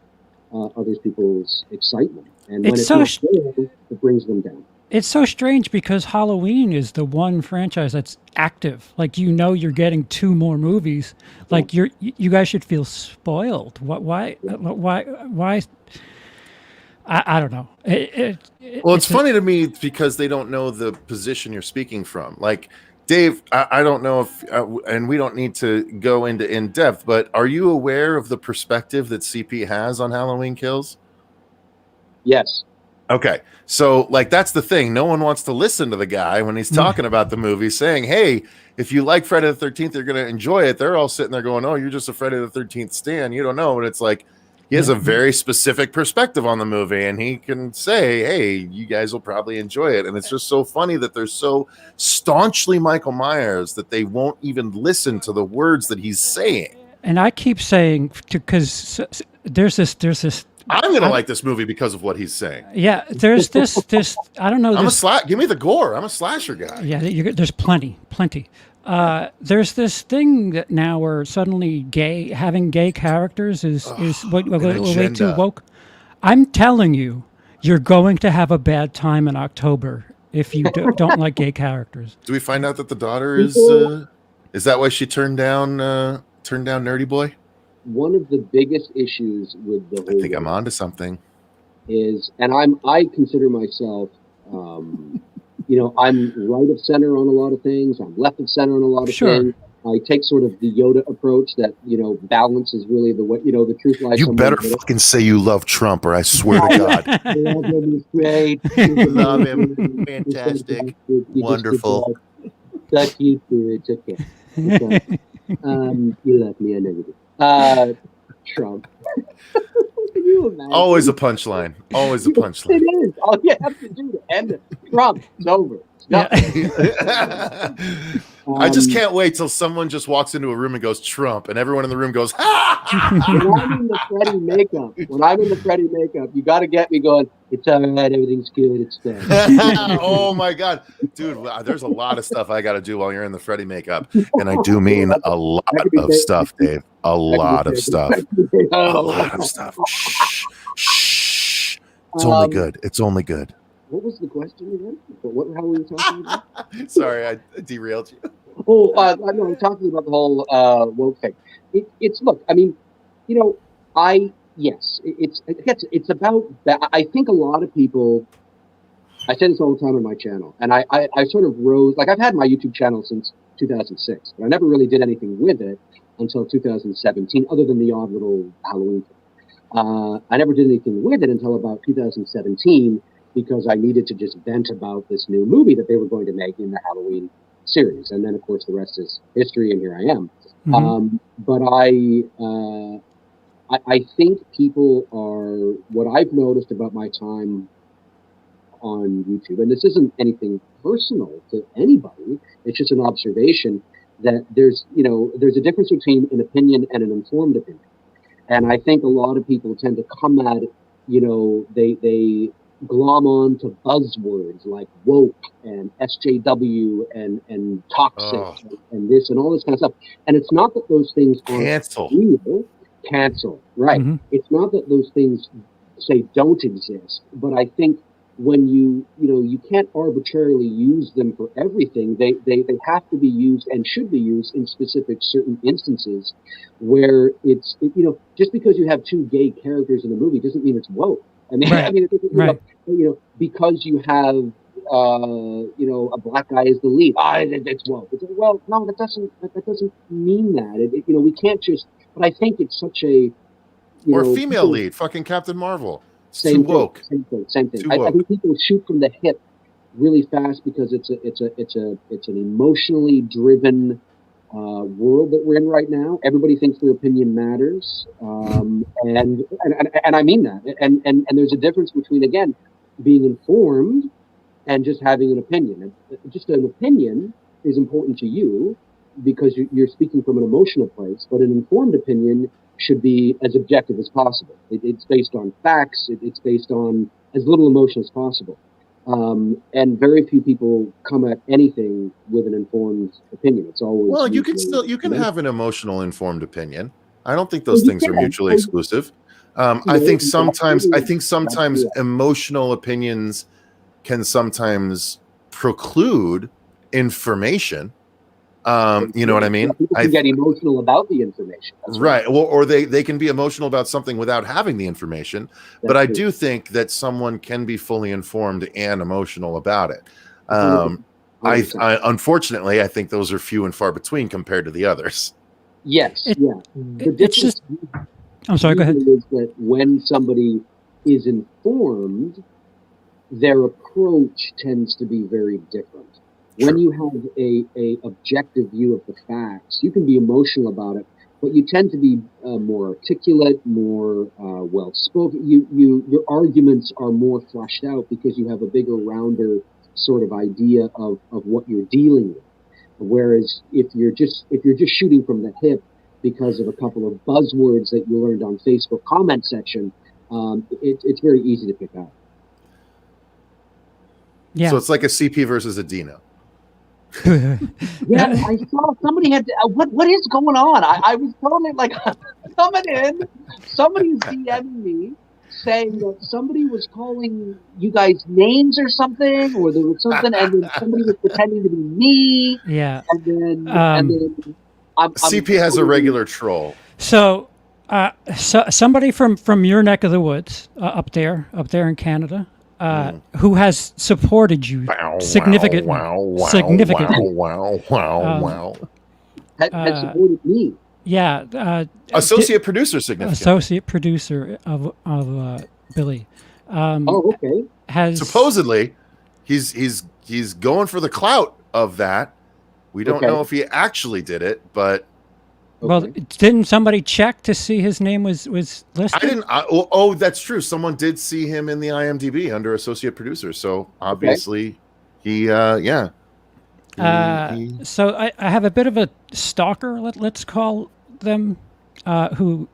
other people's excitement. And when it's not fair, it brings them down. It's so strange because Halloween is the one franchise that's active. Like, you're getting 2 more movies. Like, you guys should feel spoiled. Why? I don't know. It's funny to me because they don't know the position you're speaking from. Like, Dave, I don't know if, and we don't need to go into in depth, but are you aware of the perspective that CP has on Halloween Kills? Yes. Okay. So, like, that's the thing. No one wants to listen to the guy when he's talking about the movie saying, hey, if you like Friday the 13th, you're going to enjoy it. They're all sitting there going, oh, you're just a Friday the 13th stan. You don't know. And it's like, he has a very specific perspective on the movie, and he can say, hey, you guys will probably enjoy it. And it's just so funny that they're so staunchly Michael Myers that they won't even listen to the words that he's saying. And I keep saying, because there's this. I'm going to like this movie because of what he's saying. Yeah, there's this. I don't know. Give me the gore. I'm a slasher guy. Yeah, there's plenty. There's this thing that now where suddenly having gay characters is way too woke. I'm telling you, you're going to have a bad time in October if you don't like gay characters. Do we find out that the daughter is that why she turned down Nerdy Boy? One of the biggest issues with the whole, I think I'm onto something, is, and I consider myself, I'm right of center on a lot of things. I'm left of center on a lot of things. I take sort of the Yoda approach that, balance is really the truth lies. You better fucking say you love Trump, or I swear to God. I love him. He's great. Love him. Fantastic. Wonderful. Such you too. It's okay. You love me. I know you do. Trump. Can you imagine? Always a punchline. Always a punchline. It is. All you have to do to end it. Trump. It's over. I just can't wait till someone just walks into a room and goes Trump, and everyone in the room goes ha. When I'm in the Freddy makeup, you got to get me going. It's all right. Everything's good. It's fine. Oh my God, dude! There's a lot of stuff I got to do while you're in the Freddy makeup, and I do mean a lot of stuff, Dave. A lot of stuff. A lot of stuff. Shh. Shh. It's only good. It's only good. What was the question again? How were we talking about? Sorry, I derailed you. Oh, no, I'm talking about the whole woke thing. It's look, I mean, it's about that. I think a lot of people, I say this all the time on my channel, and I sort of rose, like I've had my YouTube channel since 2006, but I never really did anything with it until 2017, other than the odd little Halloween thing. I never did anything with it until about 2017, because I needed to just vent about this new movie that they were going to make in the Halloween series. And then, of course, the rest is history, and here I am. Mm-hmm. But I think people are, what I've noticed about my time on YouTube, and this isn't anything personal to anybody, it's just an observation, that there's a difference between an opinion and an informed opinion. And I think a lot of people tend to come at it, they glom on to buzzwords like woke and SJW and toxic and this and all this kind of stuff. And it's not that those things aren't real. Cancel, right. Mm-hmm. It's not that those things say don't exist, but I think when you can't arbitrarily use them for everything. They have to be used and should be used in specific certain instances where it's, just because you have 2 gay characters in a movie doesn't mean it's woke. I mean, right. Because you have, a black guy as the lead, it's woke. Well, no, that doesn't mean that. We can't just. But I think it's such a, or a female lead, fucking Captain Marvel. Same too woke. Same thing. I think people shoot from the hip really fast because it's an emotionally driven world that we're in right now. Everybody thinks their opinion matters, and I mean that. And there's a difference between, again, being informed and just having an opinion. Just an opinion is important to you, because you're speaking from an emotional place, but an informed opinion should be as objective as possible. It's based on facts. It's based on as little emotion as possible. And very few people come at anything with an informed opinion. It's always, well, you can have an emotional informed opinion. I don't think those things are mutually exclusive. I think sometimes emotional opinions can sometimes preclude information. You know what I mean? People can get emotional about the information. That's right. Well, or they can be emotional about something without having the information. But I do think that someone can be fully informed and emotional about it. I unfortunately, I think those are few and far between compared to the others. Yes. It's just. I'm sorry. Go ahead. Is that when somebody is informed, their approach tends to be very different. True. When you have a objective view of the facts, you can be emotional about it, but you tend to be more articulate, more well-spoken. Your arguments are more fleshed out because you have a bigger, rounder sort of idea of what you're dealing with. Whereas if you're just shooting from the hip because of a couple of buzzwords that you learned on Facebook comment section, it's very easy to pick out. Yeah. So it's like a CP versus a Dino. Yeah, I saw somebody had what is going on? I was totally like coming in, somebody's DMing me saying that somebody was calling you guys names or something, or there was something, and then somebody was pretending to be me. Yeah, and then CP has a regular troll. So somebody from your neck of the woods, up there in Canada, who has supported you significantly. Has supported me. Yeah. Associate producer significant. Associate producer of Billy. Okay. Has supposedly he's going for the clout of that. We don't know if he actually did it, but well, didn't somebody check to see his name was listed? I didn't. That's true. Someone did see him in the IMDb under associate producer. So obviously, he. So I have a bit of a stalker. Let's call them. Who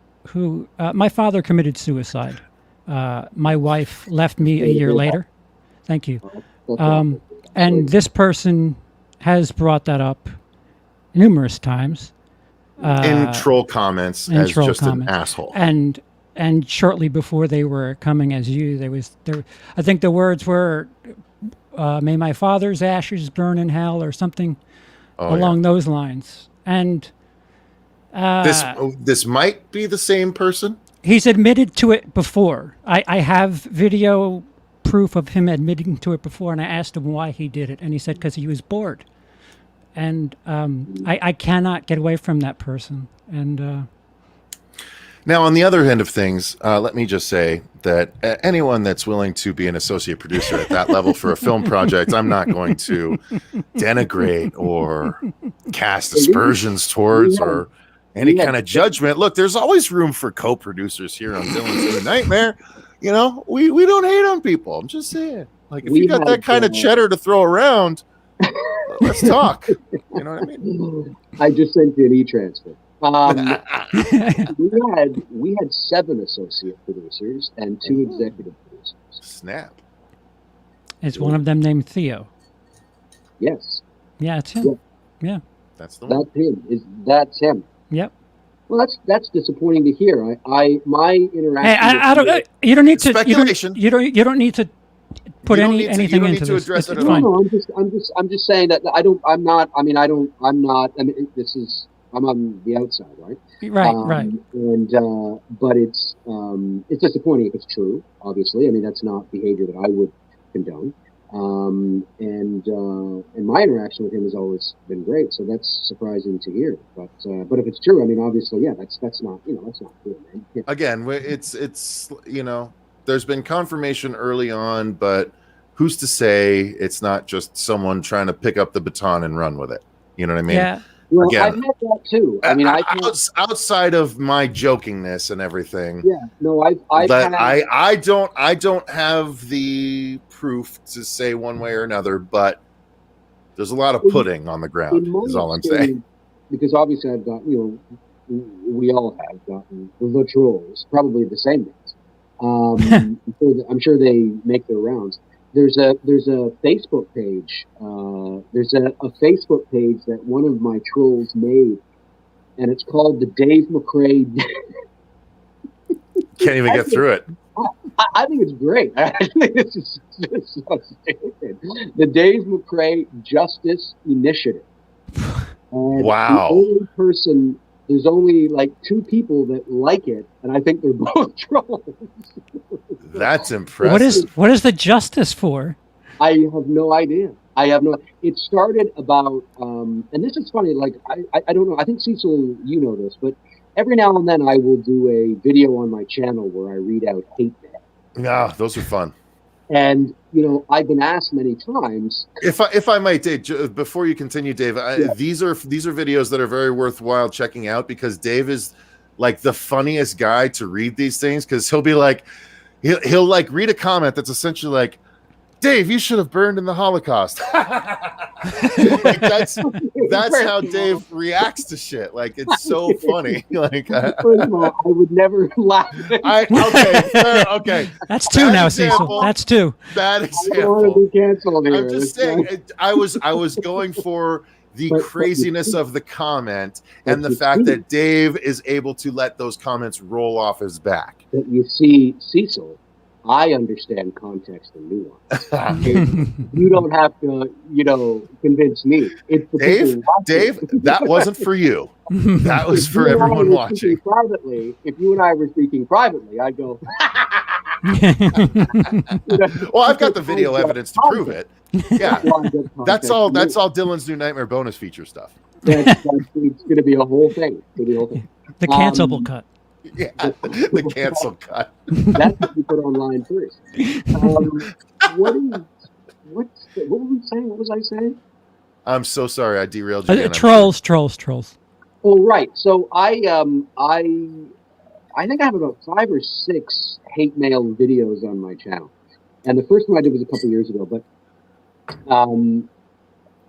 my father committed suicide. My wife left me a year later. Thank you. And this person has brought that up numerous times. In troll comments as just an asshole. And shortly before they were coming as you, I think the words were, may my father's ashes burn in hell or something along those lines. And this might be the same person. He's admitted to it before. I have video proof of him admitting to it before, and I asked him why he did it, and he said because he was bored. And I cannot get away from that person. And now, on the other end of things, let me just say that anyone that's willing to be an associate producer at that level for a film project, I'm not going to denigrate or cast aspersions towards or any kind of judgment. Look, there's always room for co-producers here on Dylan's New Nightmare. You know, we don't hate on people. I'm just saying, like, if you got that kind of cheddar to throw around, let's talk. You know what I mean? I just sent you an e-transfer. We had 7 associate producers and 2 executive producers. Snap. Is one of them named Theo? Yes. Yeah, it's him. Yeah. That's the one. That's him. Yep. Well, that's disappointing to hear. My interaction. Hey, I don't. You don't need to. Speculation. You don't need to put anything into this. To address it at all. No, I'm just saying that I'm not. I mean, this is. I'm on the outside, right? Right. And but it's disappointing if it's true. Obviously, I mean that's not behavior that I would condone. And my interaction with him has always been great, so that's surprising to hear. But if it's true, I mean, obviously, yeah, that's not that's not good, man. Yeah. Again, it's there's been confirmation early on, but who's to say it's not just someone trying to pick up the baton and run with it? You know what I mean? Yeah. Well, again, I've had that too. I mean, outside of my jokingness and everything. Yeah. No, I don't have the proof to say one way or another, but there's a lot of pudding on the ground. Is all I'm saying. because obviously I've got, we all have gotten the trolls, probably the same ones. I'm sure they make their rounds. There's a Facebook page. There's a Facebook page that one of my trolls made, and it's called the Dave McRae. Can't even get through it. I think it's great. I think this is just so stupid. The Dave McRae Justice Initiative. And wow. There's only like 2 people that like it, and I think they're both trolls. That's impressive. What is the justice for? I have no idea. It started about, and this is funny, like, I don't know, I think Cecil, you know this, but every now and then I will do a video on my channel where I read out hate mail. Yeah, those are fun. And, I've been asked many times. If I might, Dave, before you continue, Dave, these are videos that are very worthwhile checking out, because Dave is like the funniest guy to read these things, because he'll be like, he'll like read a comment that's essentially like, Dave, you should have burned in the Holocaust. Like that's how Dave reacts to shit. Like, it's so funny. Like, first of all, I would never laugh. Okay. That's 2 now, Cecil. That's 2. Bad example. I don't want to be canceled here. I'm just saying. I was going for the craziness of the comment and the fact that Dave is able to let those comments roll off his back. But you see, Cecil, I understand context and nuance. You don't have to, convince me. It's the Dave, that wasn't for you. That was for everyone watching. Privately, if you and I were speaking privately, I'd go. Well, I've got the video evidence to prove it. Yeah, that's all. That's all Dylan's new Nightmare bonus feature stuff. It's going to be a whole thing. The cancelable cut. Yeah, the cancel cut. That's what we put online first. What were we saying? What was I saying? I'm so sorry, I derailed you. Trolls. Oh, right. So I think I have about 5 or 6 hate mail videos on my channel, and the first one I did was a couple years ago. But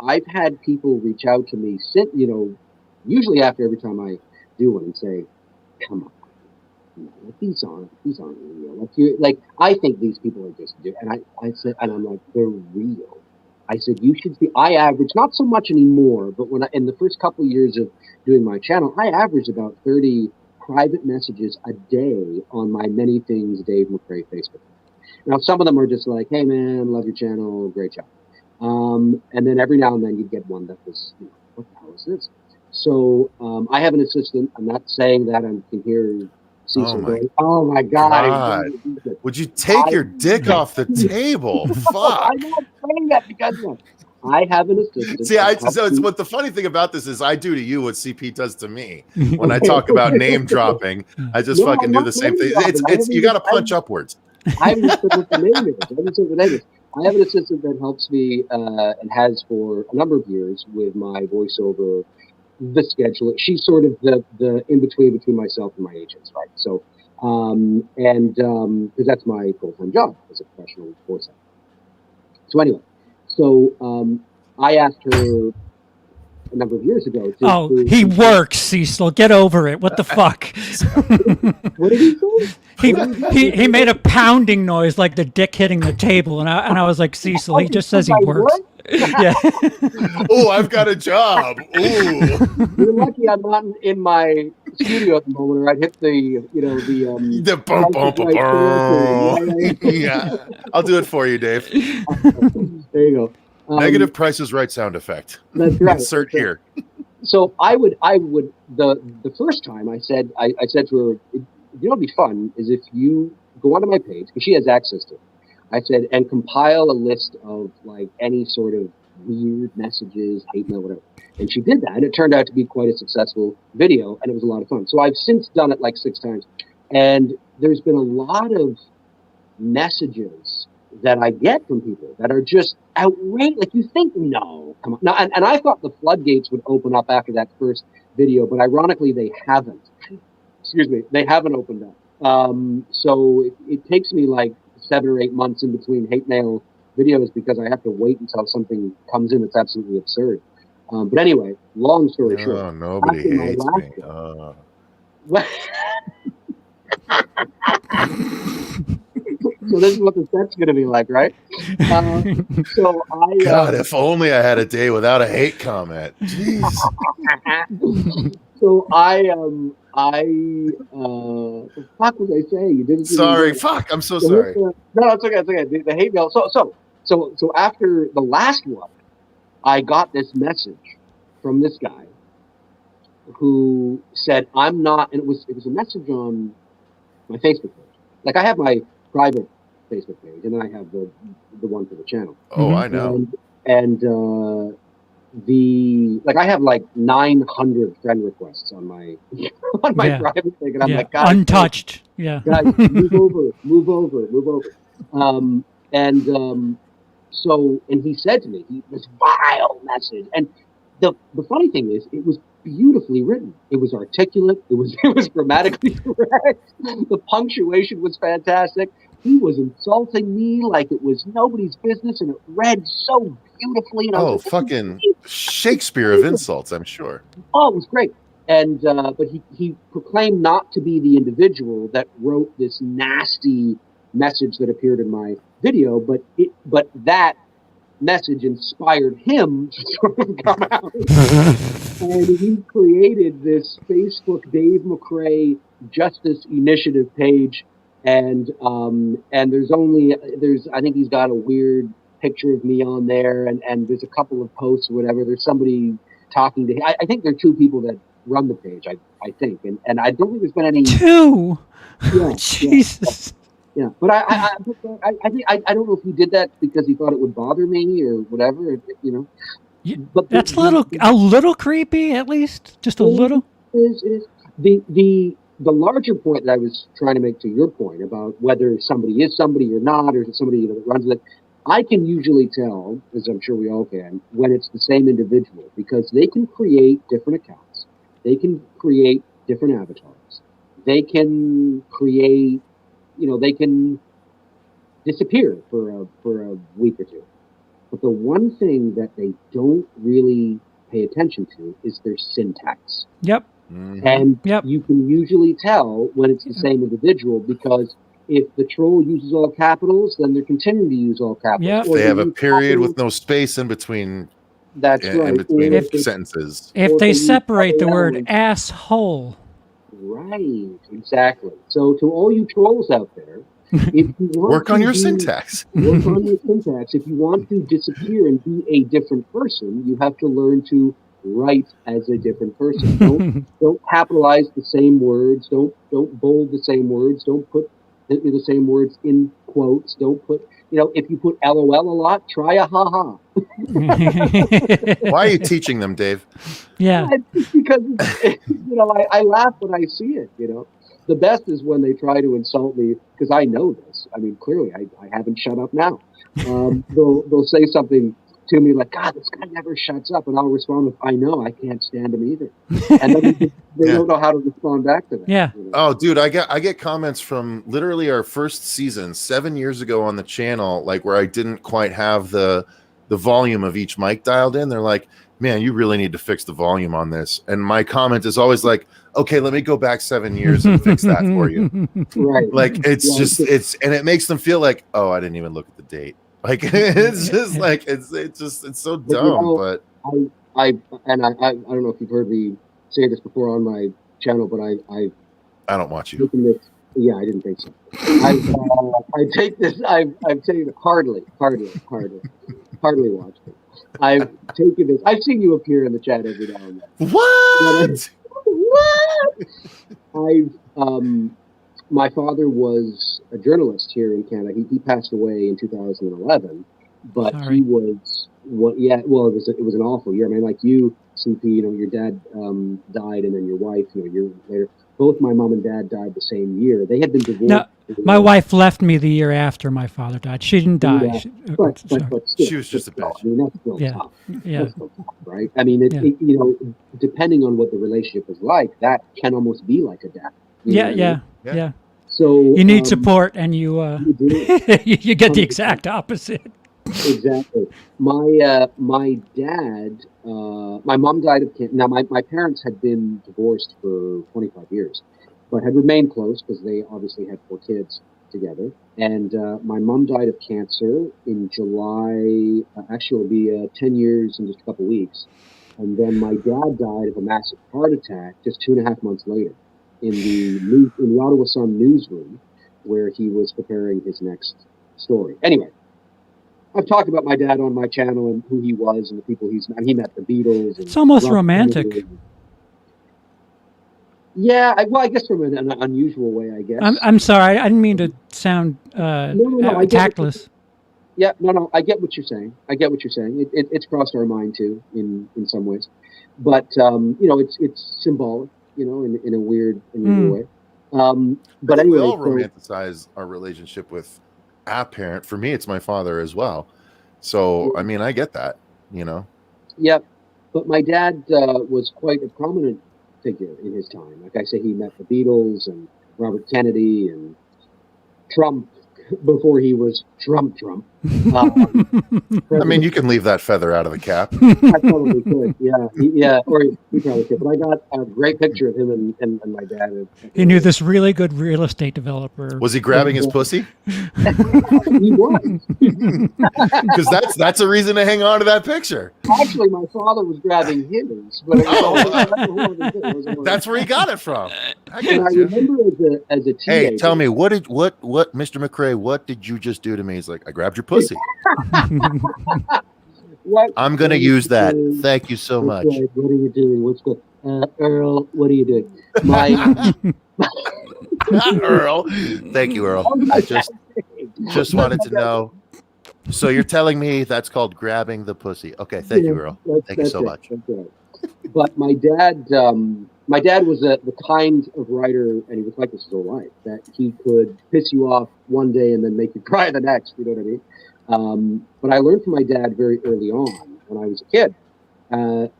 I've had people reach out to me, usually after every time I do one, and say, "Come on. These aren't real. Like I think these people are just do." And I said, and I'm like, they're real. I said, you should see. I average, not so much anymore, but in the first couple of years of doing my channel, I averaged about 30 private messages a day on my Many Things Dave McRae Facebook. Now, some of them are just like, "Hey man, love your channel, great job." And then every now and then you'd get one that was, what the hell is this? So I have an assistant. I'm not saying that. I can hear Cecil going, "Oh my God. Would you take your dick off the table?" Fuck. I'm not saying that because I have an assistant. See, it's what the funny thing about this is I do to you what CP does to me. When I talk about name dropping, I just fucking do the same thing. It's you got to punch upwards. I have an assistant with the name. I have an assistant that helps me and has for a number of years with my voiceover, the scheduler. She's sort of the in between myself and my agents, right? So, because that's my full-time job as a professional voice actor. So anyway, I asked her a number of years ago. He works, Cecil. Get over it. What the fuck? What did he say? He made a pounding noise like the dick hitting the table, and I was like, Cecil, he just says he works. Yeah. Oh, I've got a job. Ooh. You're lucky I'm not in my studio at the moment, or I'd hit the bump bump. Yeah, I'll do it for you, Dave. There you go. Negative Price is Right sound effect. That's right. Insert here. So I would the first time I said to her, it'd be fun is if you go onto my page, because she has access to it. I said, and compile a list of like any sort of weird messages, hate mail, whatever. And she did that, and it turned out to be quite a successful video, and it was a lot of fun. So I've since done it like 6 times, and there's been a lot of messages that I get from people that are just outrageous. Like, you think, no, come on. Now, and I thought the floodgates would open up after that first video, but ironically, they haven't. Excuse me, they haven't opened up. So it takes me like 7 or 8 months in between hate mail videos because I have to wait until something comes in that's absolutely absurd. But anyway, long story short. Oh, nobody after my hates last me. one- So this is what the set's going to be like, right? So God, if only I had a day without a hate comment. Jeez. So what the fuck was I saying? You didn't. Sorry, fuck. I'm so sorry. No, it's okay. It's okay. The hate mail. So after the last one, I got this message from this guy who said, "I'm not," and it was a message on my Facebook page. Like I have my private Facebook page, and then I have the one for the channel. Oh, I know. And I have like 900 friend requests on my private thing, and I'm like, guys, untouched. Guys, move over. So he said to me, this vile message, and the funny thing is, it was beautifully written. It was articulate. It was grammatically correct. The punctuation was fantastic. He was insulting me like it was nobody's business, and it read so beautifully. And fucking Shakespeare of insults, I'm sure. Oh, it was great. And but he proclaimed not to be the individual that wrote this nasty message that appeared in my video, but that message inspired him to sort of come out. And he created this Facebook Dave McRae Justice Initiative page, and there's I think he's got a weird picture of me on there, and there's a couple of posts or whatever. There's somebody talking to him. I think there are two people that run the page, I think, and I don't think there's been any two. Yeah, Jesus. Yeah, but I think I don't know if he did that because he thought it would bother me or whatever, you know. But that's a little creepy, at least, just a little. It is. The larger point that I was trying to make to your point about whether somebody is somebody or not, or is it somebody that runs it, I can usually tell, as I'm sure we all can, when it's the same individual, because they can create different accounts, they can create different avatars, they can create. They can disappear for a week or two. But the one thing that they don't really pay attention to is their syntax. Yep. Mm-hmm. And you can usually tell when it's the same individual, because if the troll uses all capitals, then they're continuing to use all capitals. Yep. If they have a period with no space in between. That's right. In between sentences. If they separate the word asshole. Right, exactly. So to all you trolls out there, if you want work on your syntax. Work on your syntax. If you want to disappear and be a different person, you have to learn to write as a different person. Don't capitalize the same words. Don't bold the same words. Don't put the same words in quotes. Don't put, if you put LOL a lot, try a haha. Why are you teaching them, Dave? Yeah. Because, I laugh when I see it, The best is when they try to insult me, because I know this. I mean, clearly, I haven't shut up now. They'll say something to me like, God, this guy never shuts up. And I'll respond with, I know, I can't stand him either. And then they don't know how to respond back to that. Yeah. Oh, dude, I get comments from literally our first season 7 years ago on the channel, like where I didn't quite have the volume of each mic dialed in. They're like, man, you really need to fix the volume on this. And my comment is always like, okay, let me go back 7 years and fix that for you. Right. Like, it's and it makes them feel like, oh, I didn't even look at the date. Like, it's just like, it's so dumb. But I don't know if you've heard me say this before on my channel, but I don't watch you. Yeah, I didn't think so. I take this. I've taken hardly watched it. I've taken this. I've seen you appear in the chat every now and then. What? My father was a journalist here in Canada. He passed away in 2011, but Sorry. he was it was an awful year. I mean, like you, CP, your dad died, and then your wife, a year later. Both my mom and dad died the same year. They had been divorced. No, my wife left me the year after my father died. She didn't die. Yeah, but still, she was just a bitch. I mean, that's still tough. Yeah. That's still tough, right? I mean, depending on what the relationship is like, that can almost be like a death. Yeah. So you need support, and you do. you get the exact opposite. Exactly. My dad, my mom died of cancer. Now, my parents had been divorced for 25 years, but had remained close because they obviously had 4 kids together. And my mom died of cancer in July. Actually, it'll be 10 years in just a couple weeks. And then my dad died of a massive heart attack just 2.5 months later in the Ottawa Sun newsroom, where he was preparing his next story. Anyway, I've talked about my dad on my channel and who he was and the people he met the Beatles. And it's almost romantic. Yeah, I guess from an unusual way, I guess. I'm sorry, I didn't mean to sound tactless. No, I get what you're saying. It's crossed our mind too, in some ways, but it's symbolic, in a weird way. But anyway, we all romanticize our relationship with a parent. For me, it's my father as well. So I mean, I get that, Yeah, but my dad was quite a prominent figure in his time. Like I say, he met the Beatles and Robert Kennedy and Trump before he was Trump. I mean, you can leave that feather out of the cap. I probably could, yeah, or he probably could. But I got a great picture of him and my dad. He knew this really good real estate developer. Was he grabbing his pussy? He was. Because that's a reason to hang on to that picture. Actually, my father was grabbing his. But that's where he got it from. I remember as a teenager. Hey, tell me, what Mr. McRae, what did you just do to me? He's like, I grabbed your pussy. I'm going to use that. Thank you so much. Right. What are you doing? What's good? Earl, what are you doing? Earl. Thank you, Earl. I just wanted to know. So you're telling me that's called grabbing the pussy. Okay, thank you, Earl. Thank you so much. That's right. But my dad was the kind of writer, and he was like this his whole life, that he could piss you off one day and then make you cry the next. You know what I mean? But I learned from my dad very early on when I was a kid that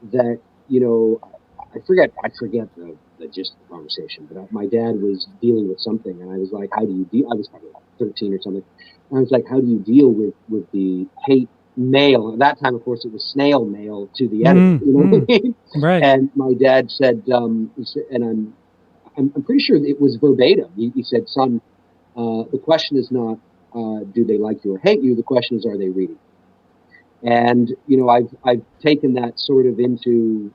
I forget the gist of the conversation, but my dad was dealing with something, and I was like, "How do you deal?" I was probably like 13 or something. And I was like, "How do you deal with the hate mail?" At that time, of course, it was snail mail to the editor. You know what I mean? Right. And my dad said, and I'm pretty sure it was verbatim. He said, "Son, the question is not do they like you or hate you. The question is, are they reading?" And I've taken that sort of into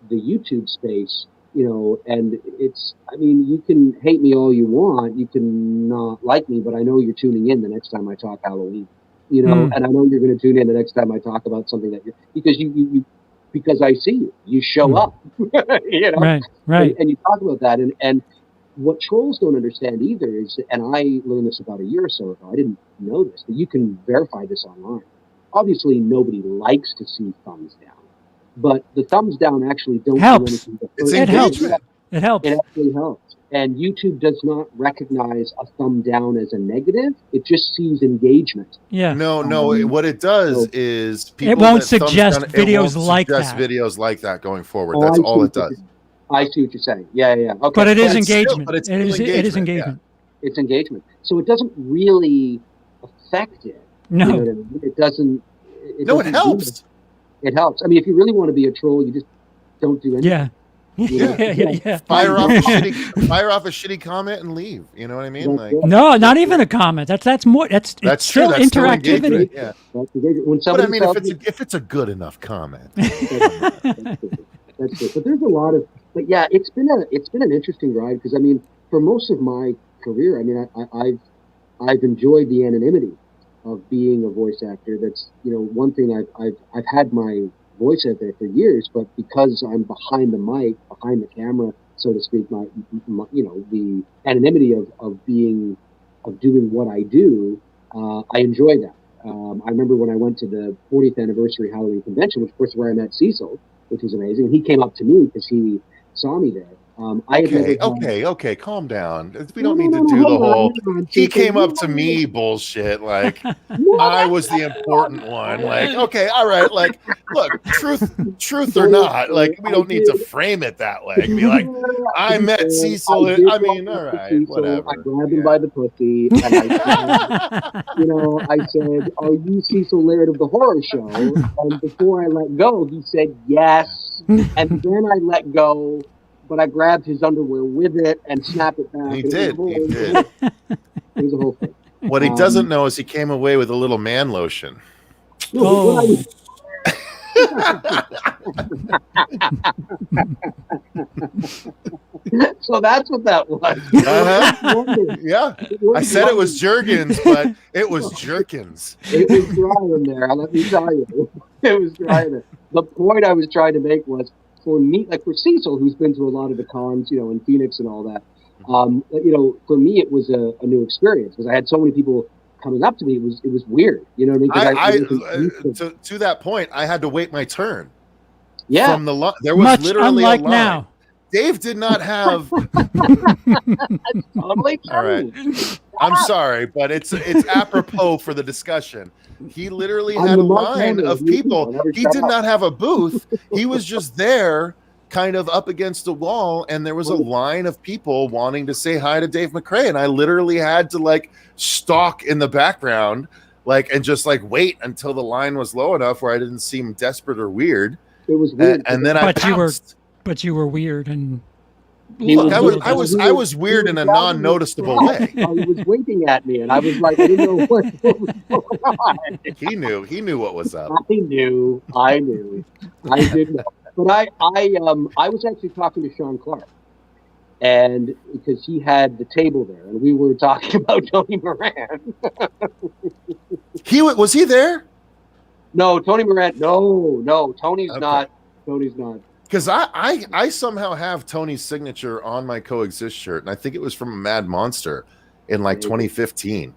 the YouTube space, and you can hate me all you want, you can not like me, but I know you're tuning in the next time I talk Halloween, and I know you're going to tune in the next time I talk about something because I see you show up, right. And you talk about that, and what trolls don't understand either is, and I learned this about a year or so ago, I didn't know this, but you can verify this online. Obviously, nobody likes to see thumbs down, but the thumbs down actually don't helps. do anything. It helps. It helps. It actually helps. And YouTube does not recognize a thumb down as a negative. It just sees engagement. Yeah. No. What it does is people. It won't suggest videos like that. Videos like that going forward. That's all it does. I see what you're saying. Yeah. Okay. But it is engagement. It is engagement. Yeah. It's engagement. So it doesn't really affect it. No. You know what I mean? It doesn't. It helps. It helps. I mean, if you really want to be a troll, you just don't do anything. Yeah. Fire off a shitty comment and leave. You know what I mean? No, not even a comment. That's more. That's still true. That's interactivity. Still yeah. But I mean, if it's a good enough comment. That's good. But there's a lot of. But yeah, it's been an interesting ride because I mean, for most of my career, I mean, I've enjoyed the anonymity of being a voice actor. That's one thing I've had my voice out there for years, but because I'm behind the mic, behind the camera, so to speak, my the anonymity of doing what I do, I enjoy that. I remember when I went to the 40th anniversary Halloween convention, which of course is where I met Cecil, which was amazing. And he came up to me because he saw me there. Okay, calm down. We don't need to do the whole he came up to me bullshit. Like I was the important one. Like, okay, all right. Like, look, truth or not, like we don't need to frame it that way. Be like, I met Cecil. I mean, all right, whatever. I grabbed him by the pussy, and I said, "Are you Cecil Laird of the horror show?" And before I let go, he said yes, and then I let go. But I grabbed his underwear with it and snapped it back. He did. It was a whole thing. What he doesn't know is he came away with a little man lotion. Oh. So that's what that was. Yeah. I said it was Jergens, but it was Jerkins. It was dry in there, let me tell you. It was dry in there. The point I was trying to make was, for me, like for Cecil, who's been to a lot of the cons, in Phoenix and all that, for me, it was a new experience because I had so many people coming up to me. It was weird. You know what I mean? To that point, I had to wait my turn. Yeah. From the there was much literally unlike a line. now. Dave did not have. Totally all right. I'm sorry, but it's apropos for the discussion. He literally had a line of people. He did not have a booth. He was just there, kind of up against the wall, and there was a line of people wanting to say hi to Dave McRae, and I literally had to stalk in the background, and just wait until the line was low enough where I didn't seem desperate or weird. It was weird, and then I pounced. But you were weird, and I was weird in a non-noticeable way. He was winking at me, and I was like, I didn't know what was going on. He knew what was up. I knew. I did know. But I was actually talking to Sean Clark, and because he had the table there, and we were talking about Tony Moran. Was he there? No, Tony Moran. No, Tony's not. Tony's not. Because I somehow have Tony's signature on my Coexist shirt, and I think it was from a Mad Monster in 2015.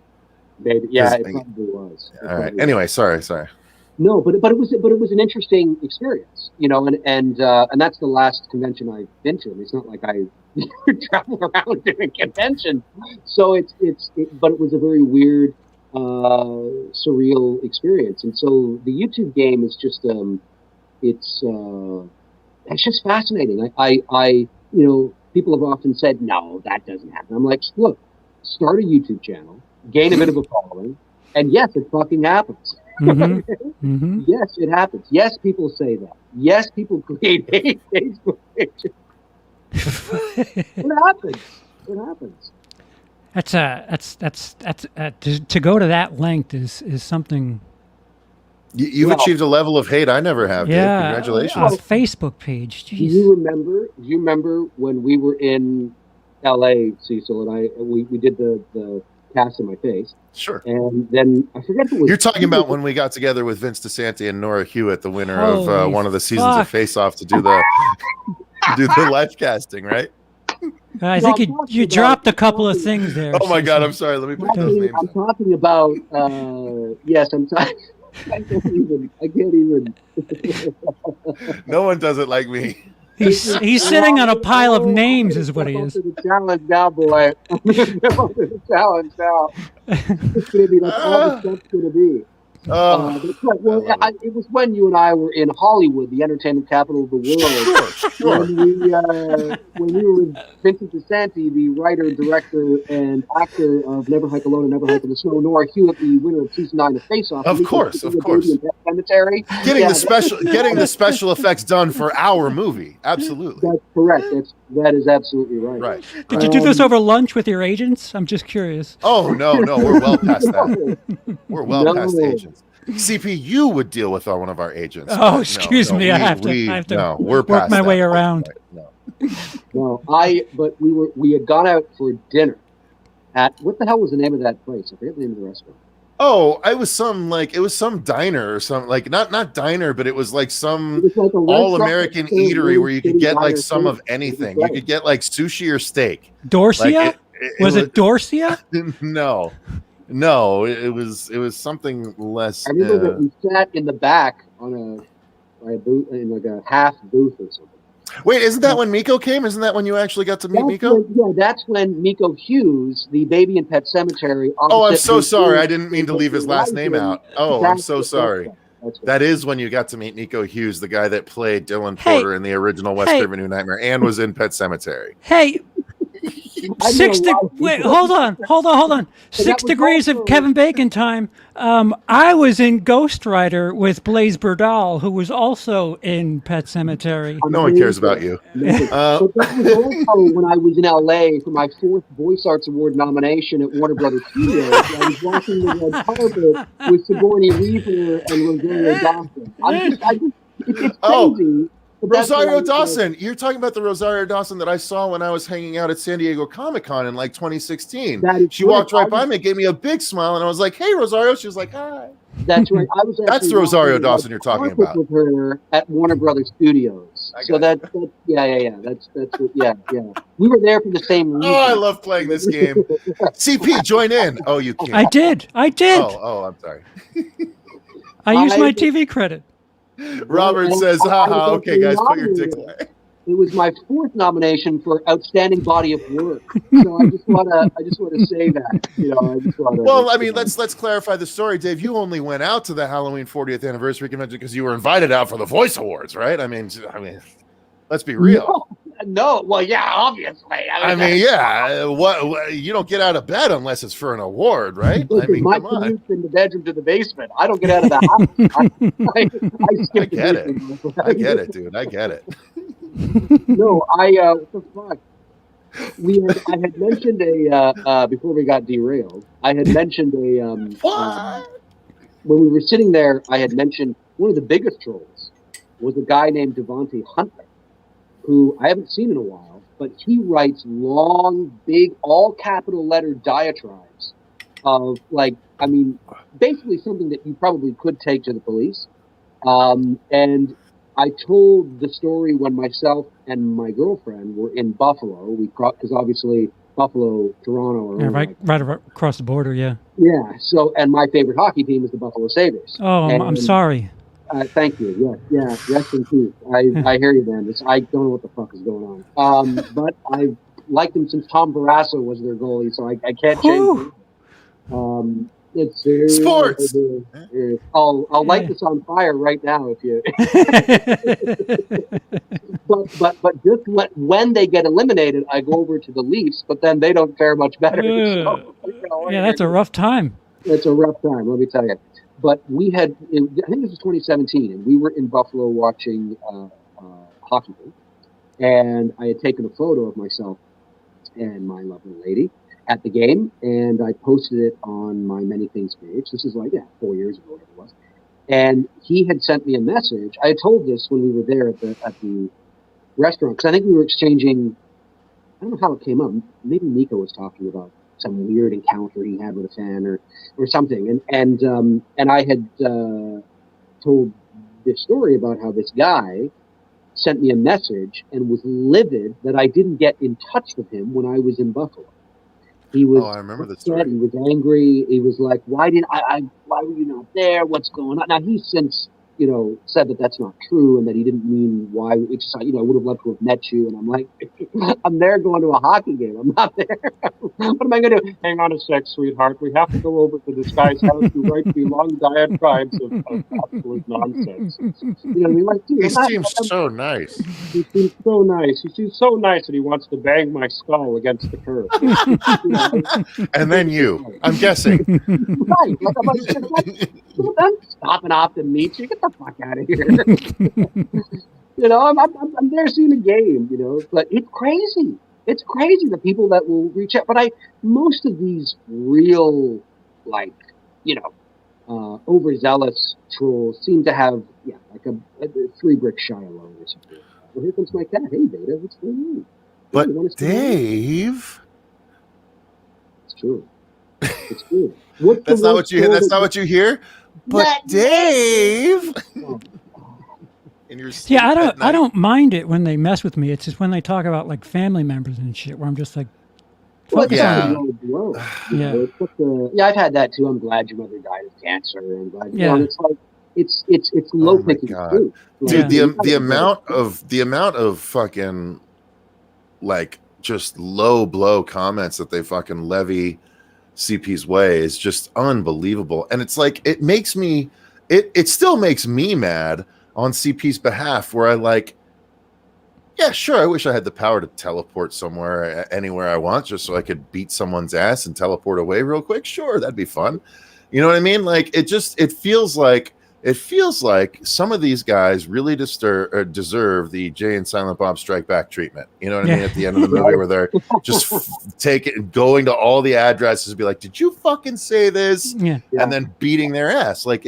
Maybe, yeah, it probably was. All right. Anyway, sorry. No, but it was an interesting experience, and that's the last convention I've been to. I mean, it's not like I travel around doing conventions, so but it was a very weird, surreal experience. And so the YouTube game is just it's just fascinating. People have often said, no, that doesn't happen. I'm like, look, start a YouTube channel, gain a bit of a following, and yes, it fucking happens. Mm-hmm. Yes, it happens. Yes, people say that. Yes, people create Facebook pages. It happens. It happens. To go to that length is something. You've achieved a level of hate I never have. Yeah, Dave. Congratulations. A Facebook page. Jeez. Do you remember when we were in LA, Cecil and we did the cast in my face? Sure. And then I forget who it was. You're talking about when we got together with Vince DeSanti and Nora Hewitt, the winner of one of the seasons of Face Off, to do the live casting, right? I think you dropped a couple of things there. Oh my God, I'm sorry. Let me put those names. I'm talking about yes, I'm sorry. I can't even. No one does it like me. He's sitting on a pile of names, is what he is. The challenge now, boy. The challenge now. It's gonna be like all the stuff's gonna be. It was when you and I were in Hollywood, the entertainment capital of the world. Sure. When we were with Vincent DeSanti, the writer, director, and actor of Never Hike Alone and Never Hike in the Snow, Nora Hewitt, the winner of season 9 of Face Off. Of course. Cemetery. Getting the special effects done for our movie. Absolutely. That's correct. That is absolutely right. Right. Did you do this over lunch with your agents? I'm just curious. Oh no, we're well past that. We're well past agents. CP, you would deal with one of our agents. Oh, excuse me. I have to work my way around. But we had gone out for dinner at, what the hell was the name of that place? I forget the name of the restaurant. Oh, it was some diner or something, not diner, but it was some all-American eatery where you could get some of anything. You could get sushi or steak. Dorsia? Was it Dorsia? No, it was something less. I remember that we sat in the back on a booth, in a half booth or something. Wait, isn't that when Miko came? Isn't that when you actually got to meet Miko? That's when Miko Hughes, the baby in Pet Cemetery. Oh, I'm so sorry. I didn't mean to leave his last name out. Oh, I'm so sorry. That's right. That is when you got to meet Miko Hughes, the guy that played Dylan Porter in the original West River New Nightmare and was in Pet Cemetery. Hey, wait, hold on. 6 degrees of Kevin Bacon time. I was in Ghost Rider with Blaise Burdal, who was also in Pet Cemetery. No one cares about you. But that was also when I was in LA for my 4th Voice Arts Award nomination at Warner Brothers Studios. I was walking the red carpet with Sigourney Weaver and Rosario Dawson. It's crazy. Rosario Dawson. You're talking about the Rosario Dawson that I saw when I was hanging out at San Diego Comic-Con in like 2016. She walked right by me, gave me a big smile, and I was like, "Hey, Rosario." She was like, "Hi." That's right. I was that's the Rosario Dawson you're talking about. With her at Warner Brothers Studios. So that's yeah. That's yeah. We were there for the same reason. Oh, I love playing this game. CP, join in. Oh, you can't. I did. Oh, I'm sorry. I used my TV credit. Robert says, haha, okay, guys, put your dicks away. It was my 4th nomination for Outstanding Body of Work. So I just want to say that. Well, I mean, let's clarify the story, Dave. You only went out to the Halloween 40th anniversary convention because you were invited out for the Voice Awards, right? I mean, let's be real. No. Well, yeah, obviously. I mean, yeah. What you don't get out of bed unless it's for an award, right? Listen, I mean, my come on. commute's in the bedroom to the basement. I don't get out of the house. I get it. I get it, dude. I get it. No, what the fuck? I had mentioned before we got derailed. I had mentioned when we were sitting there. I had mentioned one of the biggest trolls was a guy named Devontae Huntley, who I haven't seen in a while, but he writes long, big, all capital letter diatribes of basically something that you probably could take to the police. And I told the story when myself and my girlfriend were in Buffalo. Because obviously Buffalo, Toronto are right across the border. Yeah. Yeah. So, and my favorite hockey team is the Buffalo Sabres. Oh, I'm sorry. Thank you. Yeah. Rest in peace. I hear you, man. I don't know what the fuck is going on. But I've liked them since Tom Barrasso was their goalie, so I can't change it. It's sports. I'll light this on fire right now if you. but just when they get eliminated, I go over to the Leafs, but then they don't fare much better. So, yeah, that's a rough time. It's a rough time, let me tell you. But I think this was 2017, and we were in Buffalo watching hockey, and I had taken a photo of myself and my lovely lady at the game, and I posted it on my Many Things page. This is 4 years ago, whatever it was. And he had sent me a message. I had told this when we were there at the restaurant, because I think we were exchanging, I don't know how it came up. Maybe Nico was talking about some weird encounter he had with a fan or something. And I had told this story about how this guy sent me a message and was livid that I didn't get in touch with him when I was in Buffalo. He was I remember the story. He was angry. He was like, why were you not there? What's going on? Now, he's since, said that that's not true and that he didn't mean why. It's just, I would have loved to have met you. And I'm like, I'm there going to a hockey game. I'm not there. What am I going to do? Hang on a sec, sweetheart. We have to go over to this guy's house who writes me long diatribes of absolute nonsense. He seems so nice. He seems so nice. He seems so nice that he wants to bang my skull against the curb. And then you, I'm guessing. Right. I'm stopping off to meet you. Get the fuck out of here. I'm there seeing a game, but it's crazy. It's crazy the people that will reach out. But most of these real, overzealous trolls seem to have, a 3 brick shy alone or something. Well, here comes my cat. Hey, Beta, what's going on? But Dave, it's true. It's true. That's not what you hear. But Dave. Yeah, I don't mind it when they mess with me. It's just when they talk about family members and shit, where I'm just like, focus on yeah, I've had that too. I'm glad your mother died of cancer. I'm glad. Yeah. It's like, it's low picking fruit. Dude, the amount of fucking like just low blow comments that they fucking levy CP's way is just unbelievable. And it's like it still makes me mad on CP's behalf, where I like, yeah, sure, I wish I had the power to teleport somewhere, anywhere I want, just so I could beat someone's ass and teleport away real quick. Sure, that'd be fun. You know what I mean? Like, it feels like some of these guys really deserve the Jay and Silent Bob Strike Back treatment. You know what I mean? At the end of the movie, where they're just going to all the addresses and be like, "Did you fucking say this?" Yeah. And then beating their ass. Like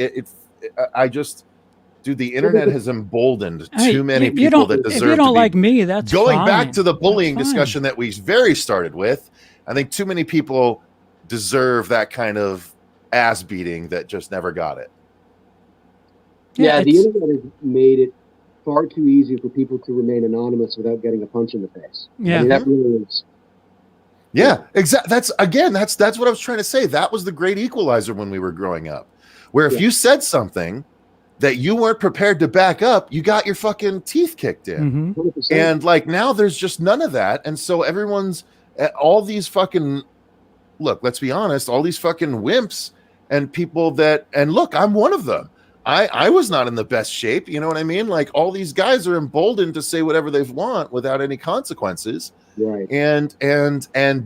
dude, the internet has emboldened too many people that deserve. If you don't to be, like me, that's going fine. back to the bullying discussion that we very started with. I think too many people deserve that kind of ass beating that just never got it. Yeah, the internet has made it far too easy for people to remain anonymous without getting a punch in the face. Yeah, I mean, that really is. Yeah, exactly. That's what I was trying to say. That was the great equalizer when we were growing up, where if you said something that you weren't prepared to back up, you got your fucking teeth kicked in. And like now there's just none of that. And so everyone's all these fucking, look, let's be honest, all these fucking wimps and people that, and look, I'm one of them. I was not in the best shape. You know what I mean? Like, all these guys are emboldened to say whatever they want without any consequences. Right. And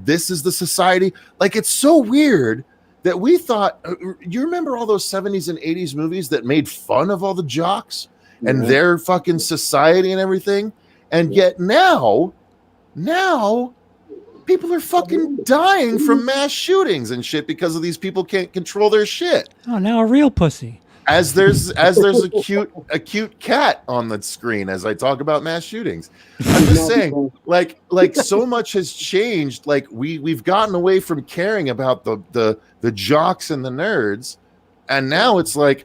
this is the society. Like, it's so weird that we thought, you remember all those 70s and 80s movies that made fun of all the jocks and their fucking society and everything? And yet now people are fucking dying from mass shootings and shit because of these people can't control their shit. Oh, now a real pussy. As there's a cute cat on the screen as I talk about mass shootings. I'm just saying, like so much has changed. Like we've gotten away from caring about the jocks and the nerds, and now it's like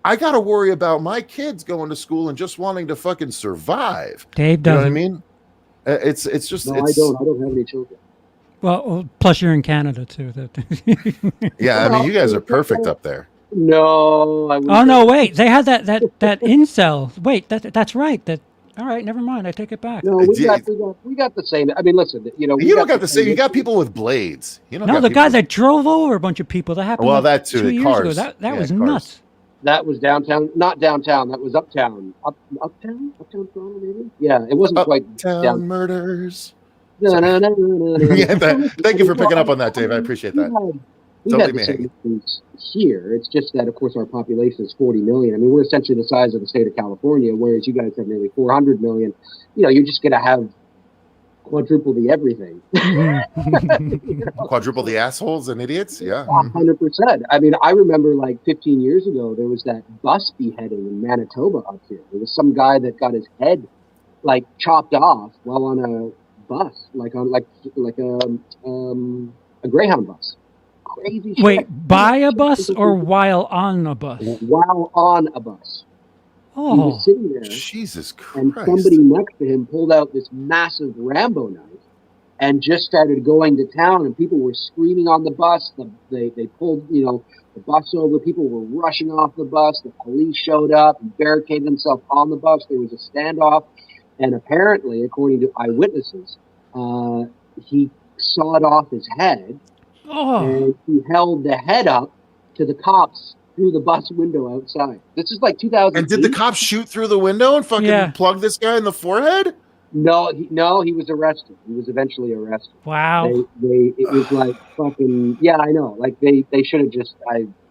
I got to worry about my kids going to school and just wanting to fucking survive. Dave doesn't. You know what I mean? It's just. No, it's, I don't have any children. Well, plus you're in Canada too. Yeah, I mean, you guys are perfect up there. No. Oh no! Wait, they had that incel. Wait, that's right. All right, never mind. I take it back. No, we got the same. I mean, listen, you don't got the same. You got people with blades. No, the guy that drove over a bunch of people. That happened. Well, that too. 2 years cars. ago. That was nuts. That was downtown. Not downtown. That was uptown. Uptown Toronto, maybe. Yeah, it wasn't quite down murders. No. Thank you for picking up on that, Dave. I appreciate that. We had the same things here. It's just that, of course, our population is 40 million. I mean, we're essentially the size of the state of California, whereas you guys have nearly 400 million. You know, you're just going to have quadruple the everything. Quadruple the assholes and idiots? Yeah. 100%. I mean, I remember like 15 years ago, there was that bus beheading in Manitoba up here. There was some guy that got his head like chopped off while on a bus, like on a Greyhound bus. Crazy shit. Wait, by a bus or while on a bus? While on a bus. Oh, he was sitting there. Jesus Christ. And somebody next to him pulled out this massive Rambo knife and just started going to town, and people were screaming on the bus. They pulled, the bus over. People were rushing off the bus. The police showed up and barricaded themselves on the bus. There was a standoff. And apparently, according to eyewitnesses, he sawed off his head. Oh. And he held the head up to the cops through the bus window outside. This is like 2000. And did the cops shoot through the window and fucking plug this guy in the forehead? No, he was arrested. He was eventually arrested. Wow. It was like fucking, yeah, I know. Like they should have just.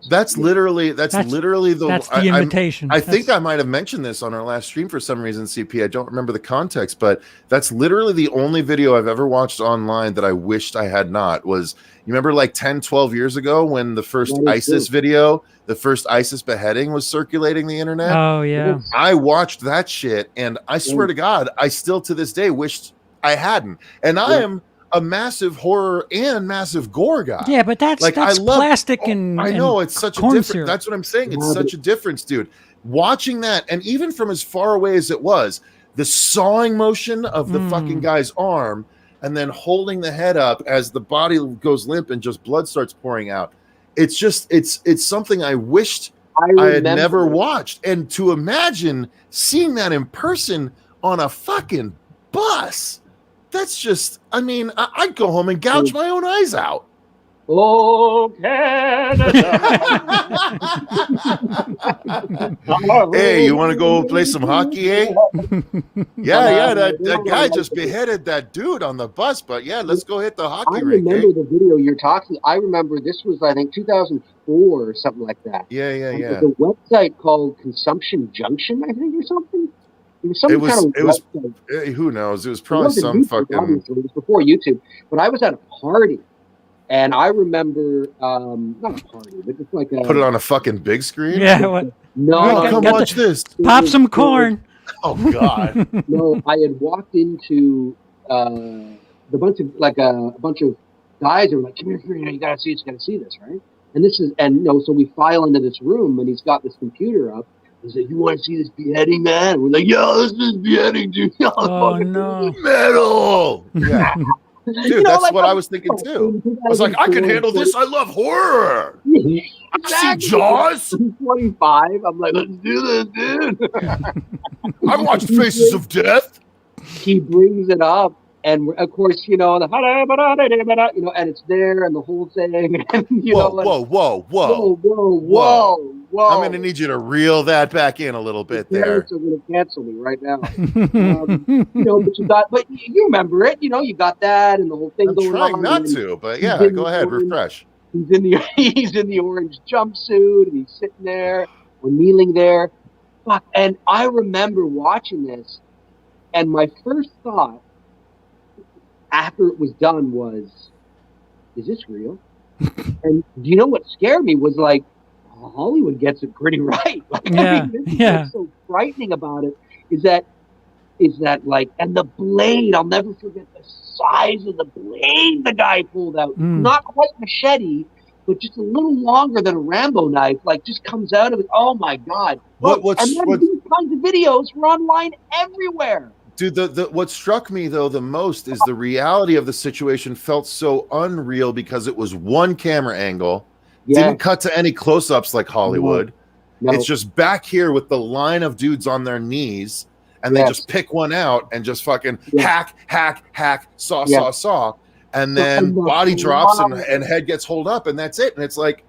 That's literally the. That's the invitation. I think I might have mentioned this on our last stream for some reason, CP. I don't remember the context, but that's literally the only video I've ever watched online that I wished I had not. Was, you remember like 10, 12 years ago when the first ISIS video, the first ISIS beheading was circulating the internet? Oh, yeah. I watched that shit, and I swear to God, I still to this day wished I hadn't. And I am a massive horror and massive gore guy. Yeah, but that's plastic and I know, it's such a difference. That's what I'm saying. It's such a difference, dude. Watching that, and even from as far away as it was, the sawing motion of the fucking guy's arm, and then holding the head up as the body goes limp and just blood starts pouring out. It's just, it's something I wished I had never watched. And to imagine seeing that in person on a fucking bus, that's just, I mean, I'd go home and gouge my own eyes out. Oh, Canada. Hey, you want to go play some hockey, eh? Yeah, that guy just beheaded that dude on the bus, but yeah, let's go hit the hockey rink. I remember the video you're talking. I remember this was, I think, 2004 or something like that. Yeah. There's a website called Consumption Junction, I think, or something. It was some kind of website. Who knows? It was probably some fucking. Obviously. It was before YouTube, but I was at a party. And I remember, not a party, but just like a... Put it on a fucking big screen? Yeah. What? No. Come watch this. Pop some corn. Oh, God. No, I had walked into a bunch of guys who were like, come here, you gotta see this, right? And so we file into this room, and he's got this computer up. He said, you want to see this beheading, man? And we're like, yeah, this is beheading, dude. Oh, no. Metal! Yeah. Dude, that's what I was thinking too. I was like, I can handle this. I love horror. I see Jaws. I'm 25. I'm like, let's do this, dude. I watched Faces of Death. He brings it up, and of course, and it's there, and the whole thing. And, whoa. I'm going to need you to reel that back in a little bit there. Parents are going to cancel me right now. But you remember it. You got that and the whole thing going on. I'm trying not to, but yeah, go ahead, refresh. He's in the orange jumpsuit, and he's sitting there, or kneeling there. Fuck. And I remember watching this, and my first thought after it was done was, is this real? And do you know what scared me was like, Hollywood gets it pretty right. What's so frightening about it is that like, and the blade, I'll never forget the size of the blade the guy pulled out. Not quite machete, but just a little longer than a Rambo knife, like just comes out of it. Oh my God. And then these kinds of videos were online everywhere. Dude, what struck me though the most is the reality of the situation felt so unreal because it was one camera angle. Didn't cut to any close-ups like Hollywood. No. It's just back here with the line of dudes on their knees, and they just pick one out and just fucking hack, saw, and then body drops and head gets holed up, and that's it. And it's like,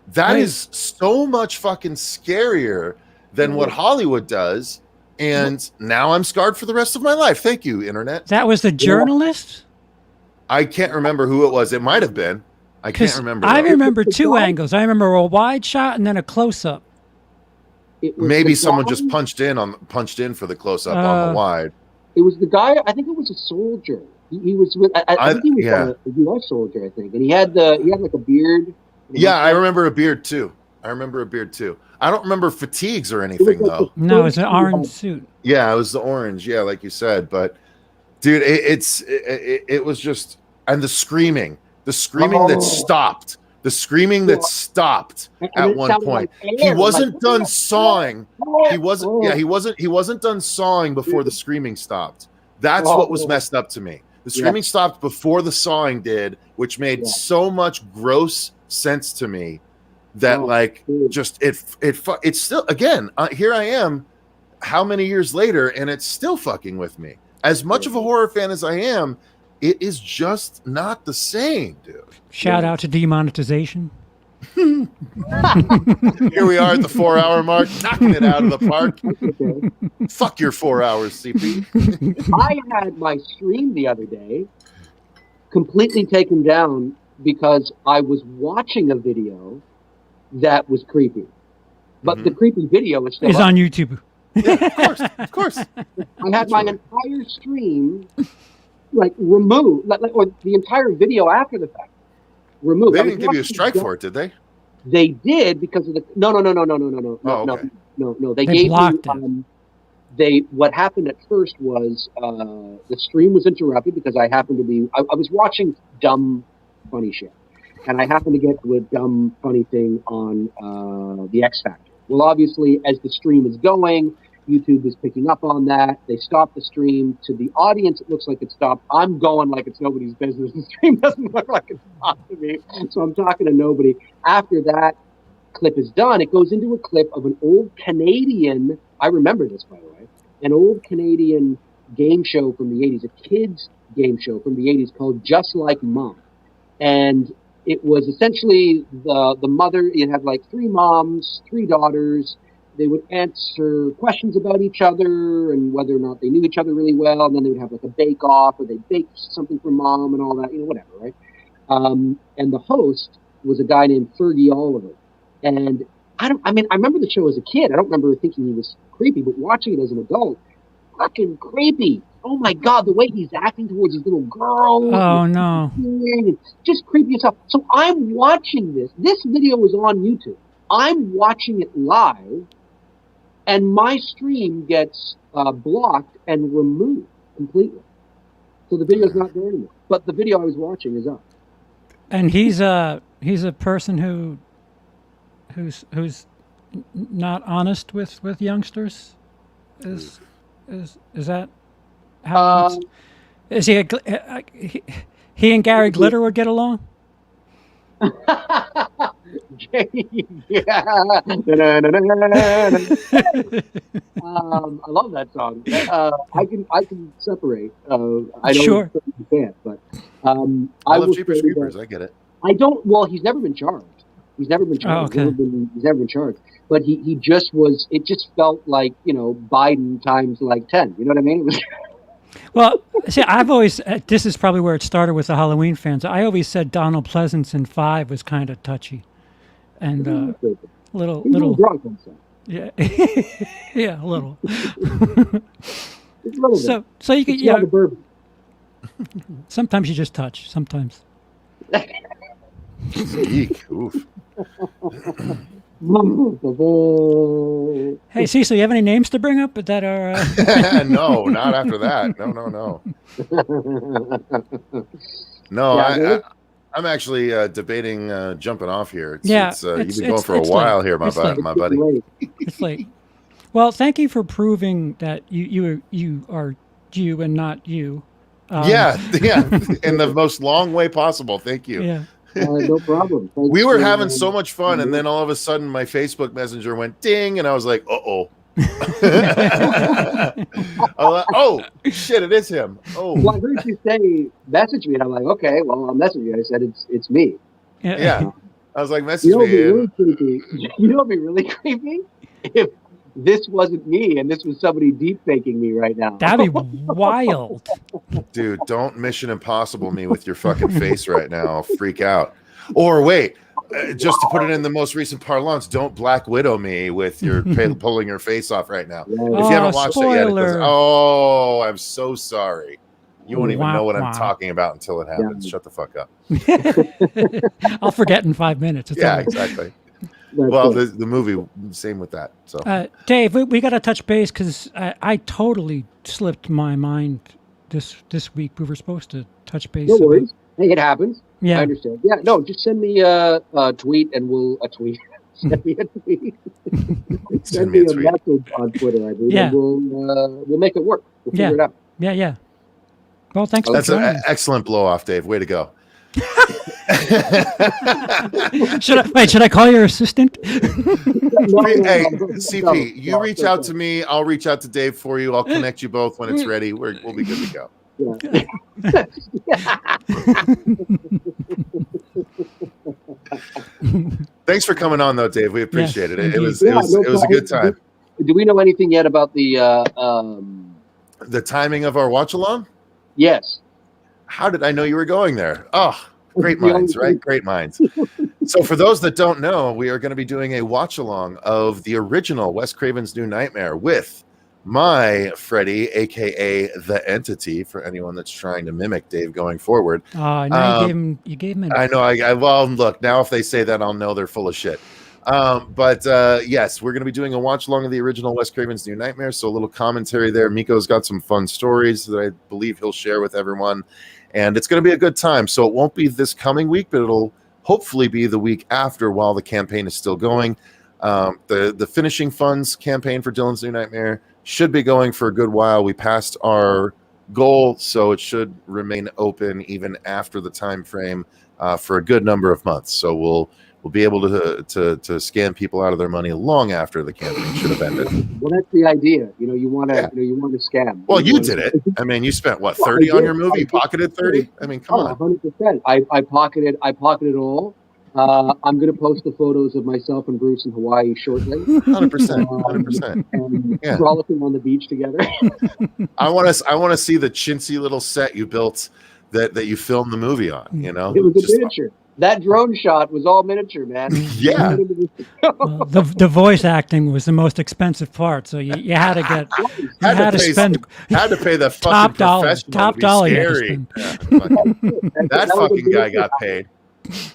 that is so much fucking scarier than what Hollywood does. And now I'm scarred for the rest of my life. Thank you, Internet. That was the journalist? I can't remember who it was. It might have been. I can't remember. I remember two angles. I remember a wide shot and then a close-up. Maybe someone just punched in for the close-up on the wide. It was the guy. I think it was a soldier. He was with. I think he was a U.S. soldier. I think, and he had like a beard. Yeah, I remember a beard too. I don't remember fatigues or anything though. No, it was an orange suit. Yeah, it was the orange. Yeah, like you said. But dude, it was just, and the screaming that stopped. The screaming that stopped at one point. He wasn't done sawing. He wasn't done sawing before the screaming stopped. That's what was messed up to me. The screaming stopped before the sawing did, which made so much gross sense to me that it's still, again, here I am how many years later, and it's still fucking with me. As much of a horror fan as I am, it is just not the same, dude. Shout out to demonetization. Here we are at the 4-hour mark, knocking it out of the park. Fuck your 4 hours, CP. I had my stream the other day completely taken down because I was watching a video that was creepy. But the creepy video is still up. On YouTube. Yeah, of course. I had my entire stream removed, or the entire video after the fact removed. They didn't give you a strike for it, did they? They did because of the no. They gave blocked it. What happened at first was the stream was interrupted because I happened to be I was watching dumb funny shit, and I happened to get to a dumb funny thing on the X Factor. Well, obviously, as the stream is going, YouTube is picking up on that. They stop the stream. To the audience, it looks like it stopped. I'm going like it's nobody's business. The stream doesn't look like it stopped to me. So I'm talking to nobody. After that, clip is done, it goes into a clip of an old Canadian, I remember this, by the way, an old Canadian game show from the 80s, a kids game show from the 80s called Just Like Mom. And it was essentially the mother, it had like 3 moms, 3 daughters. They would answer questions about each other and whether or not they knew each other really well. And then they would have like a bake-off, or they'd bake something for mom and all that, whatever, right? And the host was a guy named Fergie Oliver. And I remember the show as a kid. I don't remember thinking he was creepy, but watching it as an adult, fucking creepy. Oh my God, the way he's acting towards his little girl. Oh no. Just creepy as hell. So I'm watching this. This video is on YouTube. I'm watching it live, and my stream gets blocked and removed completely. So the video's not there anymore. But the video I was watching is up. And he's a person who's not honest with youngsters. Is that how? Is he he and Gary Glitter would get along? Yeah. I love that song. I can separate. I don't. Sure. You can't, but I love Jeepers Creepers. I get it. I don't. Well, he's never been charged. He's never been charged. Oh, okay. He's never been charged. But he just was. It just felt like Biden times like 10. You know what I mean? Well, see, I've always, this is probably where it started with the Halloween fans. I always said Donald Pleasance in 5 was kind of touchy. And little drunk on stuff. Yeah. Yeah, a little. Just a little bit. So you could, the bourbon. Sometimes you just touch, sometimes. Eek. Oof. Hey, Cecil, you have any names to bring up that are... No, not after that. No. Yeah, I'm actually debating jumping off here. You've been going for a while here, my buddy. It's late. Well, thank you for proving that you are you and not you. Yeah, in the most long way possible. Thank you. Yeah. No problem. We were having so much fun, and then all of a sudden my Facebook Messenger went ding, and I was like, uh-oh. Oh, shit, it is him. Oh. Well, I heard you say, message me, and I'm like, okay, well, I'll message you. I said, it's me. Yeah. I was like, message me. Really creepy. You know what would be really creepy? If this wasn't me, and this was somebody deep faking me right now. That'd be wild. Dude, don't Mission Impossible me with your fucking face right now. I'll freak out. Or wait, just to put it in the most recent parlance, don't Black Widow me with your pulling your face off right now. If you haven't watched it yet, I'm so sorry. You won't even know what I'm talking about until it happens. Yeah. Shut the fuck up. I'll forget in 5 minutes. Exactly. Well, the movie, same with that. So, Dave, we got to touch base because I totally slipped my mind this week. We were supposed to touch base. No worries. Hey, it happens. Yeah, I understand. Yeah, no, just send me a tweet and Send me a tweet. Send me a message on Twitter. I believe. Yeah. We'll make it work. We'll figure it out. Yeah. Well, thanks. That's an excellent blow off, Dave. Way to go. Should I call your assistant? Hey, CP, you reach out to me. I'll reach out to Dave for you. I'll connect you both when it's ready. We'll be good to go. Thanks for coming on, though, Dave. We appreciate it. It was a good time. Do we know anything yet about the timing of our watch along? Yes. How did I know you were going there? Oh, great minds, right? Great minds. So for those that don't know, we are going to be doing a watch along of the original Wes Craven's New Nightmare with my Freddy, aka The Entity, for anyone that's trying to mimic Dave going forward. Now you gave him I know. Well, look, now if they say that, I'll know they're full of shit. But yes, we're going to be doing a watch along of the original Wes Craven's New Nightmare. So a little commentary there. Miko's got some fun stories that I believe he'll share with everyone. And it's going to be a good time. So it won't be this coming week, but it'll hopefully be the week after while the campaign is still going. The finishing funds campaign for Dylan's New Nightmare should be going for a good while. We passed our goal, so it should remain open even after the time frame for a good number of months. So we're will be able to scam people out of their money long after the campaign should have ended. Well, that's the idea. You want to scam. Well, you did it. I mean, you spent what, 30 on your movie? You pocketed 30? I mean, come on. 100%. I pocketed it all. I'm going to post the photos of myself and Bruce in Hawaii shortly. 100%. 100%. And frolicking on the beach together. I want to see the chintzy little set you built that you filmed the movie on. It was a miniature. That drone shot was all miniature, man. Yeah. Well, the voice acting was the most expensive part, so you had to get had to pay the fucking top dollar. Scary. That fucking guy got paid.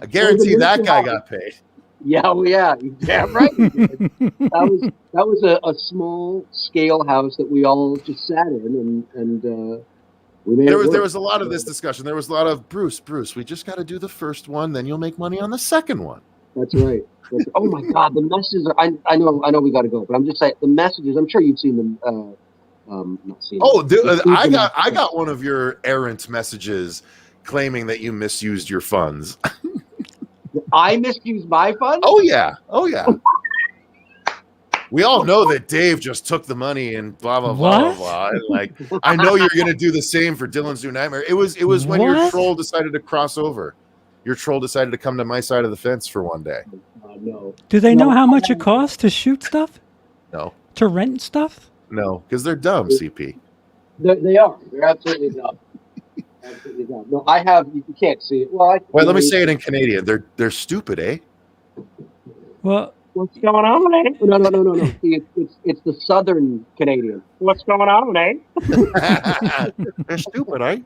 I guarantee that guy got paid. Yeah, well, yeah, damn right. That was a small scale house that we all just sat in, and we made there was a lot of this discussion. There was a lot of Bruce. We just got to do the first one, then you'll make money on the second one. That's right. Oh my God, the messages are. I know we got to go, but I'm just saying the messages. I'm sure you've seen them. Not seen them. I got one of your errant messages claiming that you misused your funds. I misused my funds? Oh yeah. We all know that Dave just took the money and blah blah blah blah. And like, I know you're gonna do the same for Dylan's New Nightmare. It was when your troll decided to cross over. Your troll decided to come to my side of the fence for one day. No. Do they know how much it costs to shoot stuff? No. To rent stuff? No, because they're dumb, CP. They are. They're absolutely dumb. Absolutely dumb. No, I have. You can't see it. Well, let me say it in Canadian. They're stupid, eh? Well, what's going on, eh? No. See, it's the Southern Canadian. What's going on, eh? They're stupid, eh?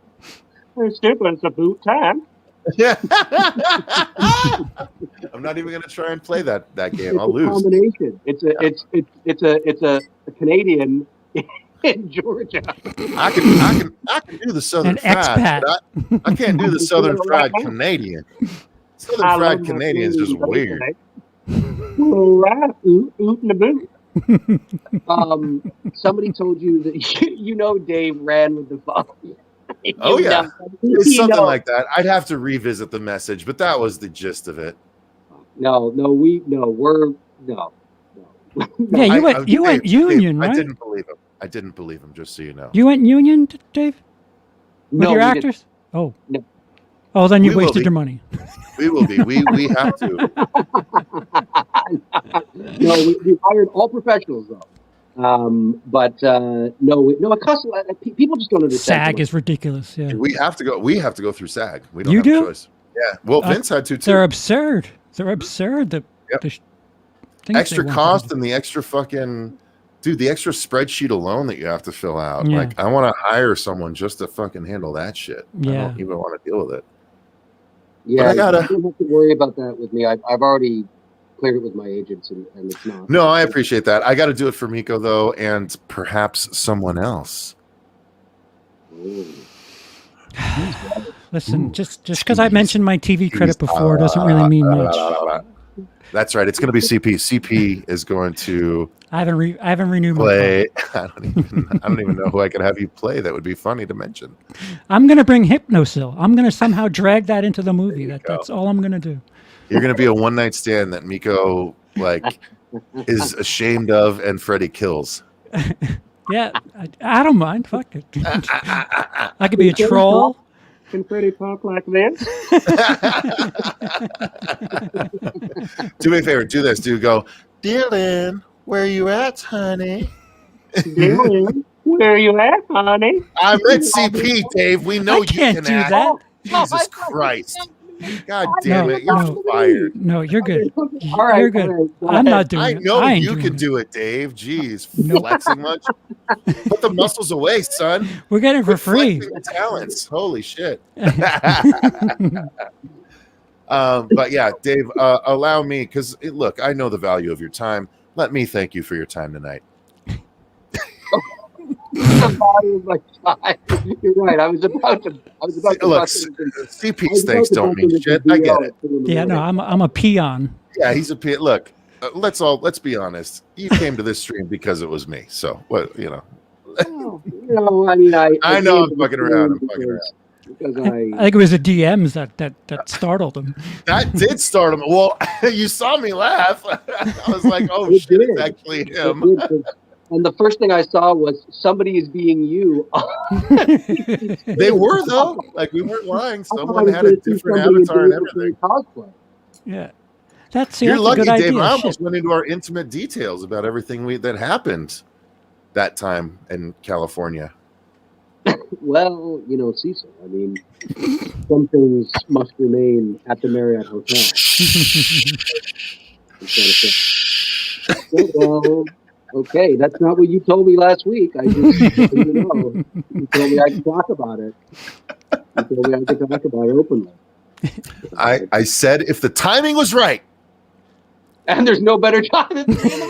They're stupid. It's about time. Yeah. I'm not even gonna try and play that game. I'll lose. Combination. It's a Canadian in Georgia. I can do the Southern fried. I can't do the Southern fried Canadian. Southern fried Canadian is just weird. Somebody told you that Dave ran with the phone. Oh yeah, it's something like that. I'd have to revisit the message, but that was the gist of it. No. Yeah, you went union, right? I didn't believe him. Just so you know. You went union, Dave? With your actors? Didn't. Oh. No. Oh, then you wasted your money. We will be. We have to. No, we hired all professionals though. But a customer. People just don't understand. SAG is ridiculous. Yeah. We have to go. We have to go through SAG. We don't have a choice. Yeah. Well, Vince had to too. They're absurd. The extra cost and the extra fucking. Dude, the extra spreadsheet alone that you have to fill out. Yeah. Like, I want to hire someone just to fucking handle that shit. Yeah. I don't even want to deal with it. Yeah, you don't have to worry about that with me. I've already cleared it with my agents, and it's not. No, I appreciate that. I got to do it for Miko, though, and perhaps someone else. Listen, just because I mentioned my TV credit before doesn't really mean much. That's right. It's going to be CP. CP is going to. I haven't renewed play. my I don't even know who I could have you play. That would be funny to mention. I'm going to bring Hypnosil. I'm going to somehow drag that into the movie. That's all I'm going to do. You're going to be a one night stand that Miko is ashamed of, and Freddie kills. Yeah, I don't mind. Fuck it. I could be a troll. Can Freddie talk like this? Do me a favor. Do this. Do go, Dylan. Where you at, honey? Dylan, where you at, honey? I'm at CP, Dave. We know you can do act. that. Jesus Christ. God damn it. You're fired. No, you're good. All right, you're good. I'm not doing it. I know ain't you doing can it. do it, Dave. Jeez. Flexing much? Put the muscles away, son. We're getting it for Quit free. flexing the talents. Holy shit. But yeah, Dave, allow me, because look, I know the value of your time. Let me thank you for your time tonight. You're right. I was about to. Look, CP's thanks don't mean shit. I get it. Yeah, no, I'm a peon. Yeah, he's a peon. Look, let's be honest. You came to this stream because it was me. So what, I mean, I know I'm fucking around. because I think it was the DMs that startled him. That did start him. Well, you saw me laugh. I was like, "Oh It shit, did. it's actually It him." did, and the first thing I saw was somebody is being you. They were though. Like we weren't lying. I thought I Someone was had a gonna see different somebody in avatar and Dave McRae everything. cosplay. Yeah. You're that's a lucky, good Dave. idea. I Shit. almost went into our intimate details about everything that happened that time in California. Well, Cecil. I mean, some things must remain at the Marriott Hotel. Well, okay, that's not what you told me last week. I just, you told me I could talk about it. You told me I could talk about it openly. I said if the timing was right. And there's no better time than 3 in the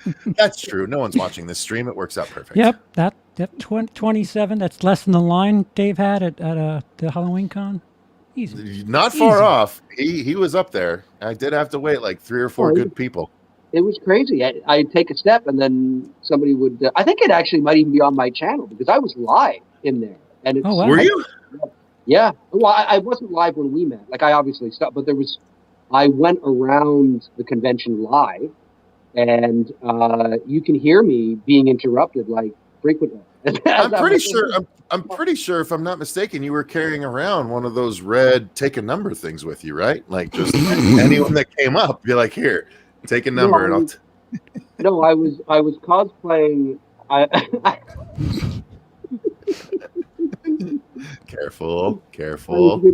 morning. That's true. No one's watching this stream. It works out perfect. Yep, that 27. That's less than the line Dave had at the Halloween con. Easy. Not far off. He was up there. I did have to wait like 3 or 4 good people. It was crazy. I'd take a step and then somebody would. I think it actually might even be on my channel because I was live in there. And it's, Oh, wow. Were you? Yeah. Well, I wasn't live when we met. Like I obviously stopped, but I went around the convention live, and you can hear me being interrupted like frequently. I'm pretty sure. I'm pretty sure, if I'm not mistaken, you were carrying around one of those red take a number things with you, right? Like just anyone that came up, you're like, here, take a number, and I'll. No, I was cosplaying. Careful. Careful now.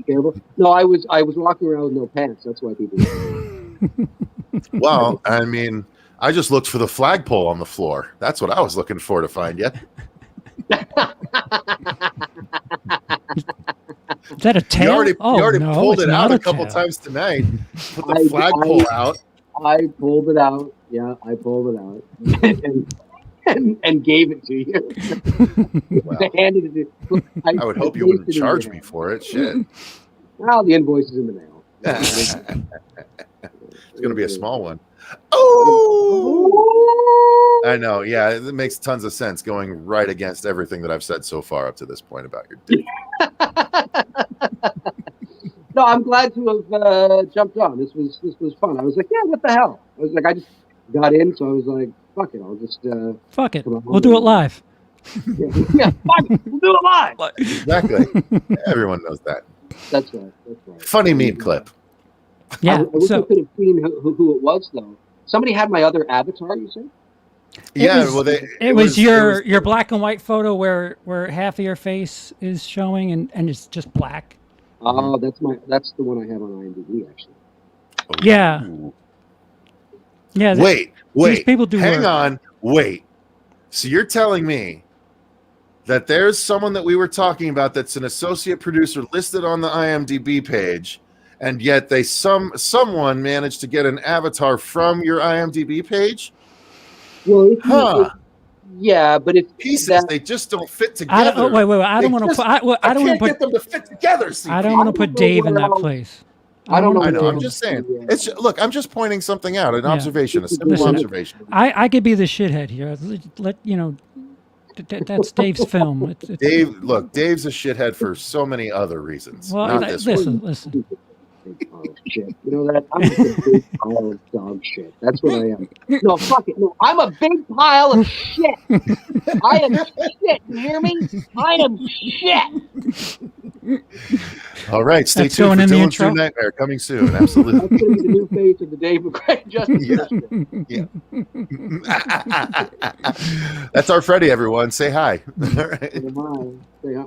Careful. No, I was walking around with no pants. That's why people. Well, I mean, I just looked for the flagpole on the floor. That's what I was looking for to find you. Is that a tail? You already no, pulled it out a couple tail. times tonight. Put the flagpole out. I pulled it out. Yeah, I pulled it out and gave it to you. Wow. Handed it to you. I would hope you wouldn't charge me for it. Shit. Well, the invoice is in the mail. It's going to be a small one. Oh! I know. Yeah, it makes tons of sense going right against everything that I've said so far up to this point about your dick. No, I'm glad to have jumped on. This was fun. I was like, yeah, what the hell? I was like, I just got in, so I was like, fuck it. I'll just fuck it. We'll do it live. Yeah, fuck it. We'll do it live. Exactly. Everyone knows that. That's right. Funny meme clip. Yeah. I wish I could have seen who it was, though. Somebody had my other avatar, you said? It was your black and white photo where half of your face is showing and it's just black. Oh, that's the one I have on IMDb, actually. Yeah. Yeah. Wait. These people do Hang work. on. Wait. So you're telling me that there's someone that we were talking about that's an associate producer listed on the IMDb page, and yet someone managed to get an avatar from your IMDb page? Well, yeah, but if pieces, they just don't fit together. Wait. I don't want to put. I don't want to get them to fit together. CP. I don't want to put Dave in that place. I don't know. I know. I'm just saying. Look. I'm just pointing something out. An observation. A simple observation. I could be the shithead here. That's Dave's film. Dave. Look, Dave's a shithead for so many other reasons. Well, not this one. listen. Big pile of shit. You know that? I'm just a big pile of dog shit. That's what I am. No, fuck it. No, I'm a big pile of shit. I am shit. You hear me? I am shit. All right. Stay tuned for Dylan's New Nightmare coming soon. Absolutely. That's going to be the new face of the Dave McRae Justice. Yeah. That's our Freddy, everyone. Say hi. All right.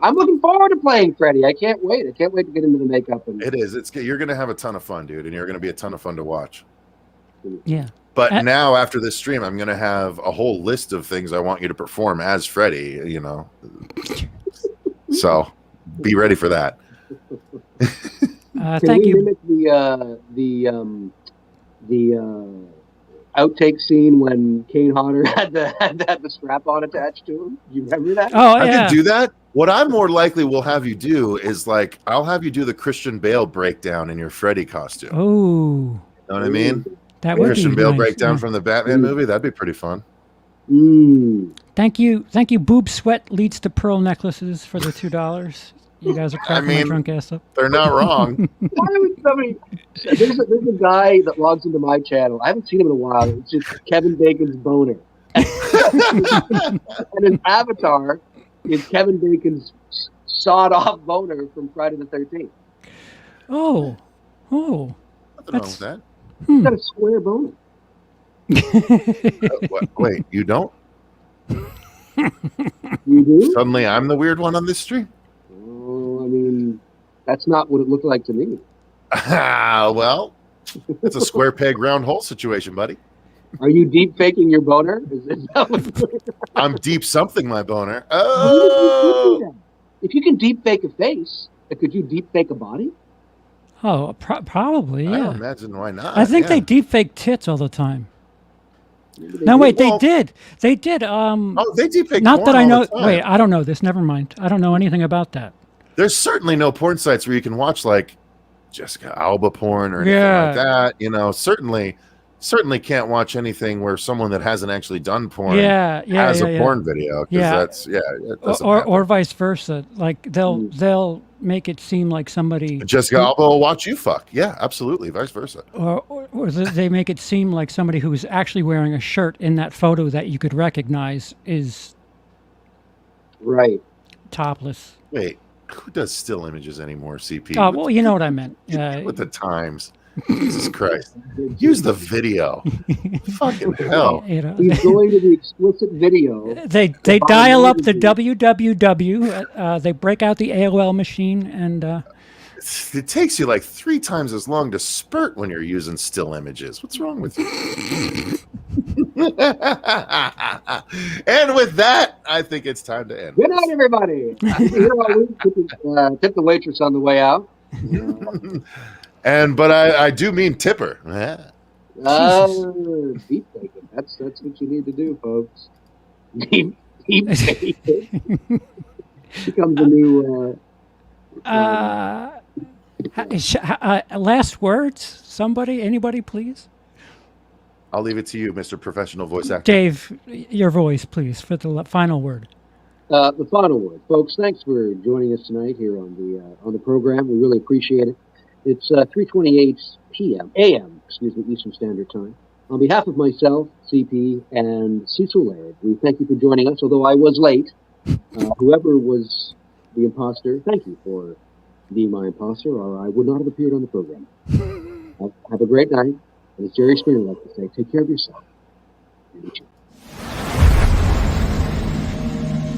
I'm looking forward to playing Freddy. I can't wait. I can't wait to get into the makeup. It is. You're going to have a ton of fun, dude, and you're going to be a ton of fun to watch. Yeah. But now, after this stream, I'm going to have a whole list of things I want you to perform as Freddy, you know. So be ready for that. Thank you. Mimic the outtake scene when Kane Hodder had the strap on attached to him? Do you remember that? Oh, I yeah. could do that. What I more likely will have you do is I'll have you do the Christian Bale breakdown in your Freddy costume. Oh. You know what I mean? That would Christian be Bale nice. breakdown from the Batman movie. That'd be pretty fun. Thank you, Boob Sweat leads to pearl necklaces for the $2. You guys are cracking my drunk ass up. They're not wrong. Why would somebody? There's a guy that logs into my channel. I haven't seen him in a while. It's just Kevin Bacon's boner, and his avatar is Kevin Bacon's sawed-off boner from Friday the 13th. Oh, Nothing wrong with that. He's got a square boner. Wait, you don't? You do? Suddenly, I'm the weird one on this stream. Oh, I mean, that's not what it looked like to me. Well, it's a square peg, round hole situation, buddy. Are you deep faking your boner? Is that what I'm deep something my boner. Oh, if you can deep fake a face, could you deep fake a body? Oh, probably, yeah. I don't imagine why not. I think they deep fake tits all the time. No, wait, they did. They did. Oh, they deep fake. Not that I know. Wait, I don't know this. Never mind. I don't know anything about that. There's certainly no porn sites where you can watch like Jessica Alba porn or anything like that. You know, certainly can't watch anything where someone that hasn't actually done porn has a porn video. That's or vice versa. Like they'll make it seem like somebody. Jessica Alba will watch you fuck. Yeah, absolutely. Vice versa. Or they make it seem like somebody who's actually wearing a shirt in that photo that you could recognize is topless. Wait, who does still images anymore, CP? Oh, well, you know what I meant. With the times. Jesus Christ. Use the video. Fucking hell. You know, he's going to the explicit video. They dial up the www. They break out the AOL machine and... it takes you like 3 times as long to spurt when you're using still images. What's wrong with you? And with that, I think it's time to end. Good night, everybody. Tip the waitress on the way out. But I do mean tipper. Deep faking. That's what you need to do, folks. Deep faking becomes a new. Last words? Somebody? Anybody, please? I'll leave it to you, Mr. Professional Voice Actor. Dave, your voice, please, for the final word. The final word, folks. Thanks for joining us tonight here on the program. We really appreciate it. It's 3:28 a.m. Eastern Standard Time. On behalf of myself, CP, and Cecil Laird, we thank you for joining us. Although I was late, whoever was the imposter, thank you for being my imposter, or I would not have appeared on the program. Have a great night. And as Jerry Springer likes to say, take care of yourself and each other.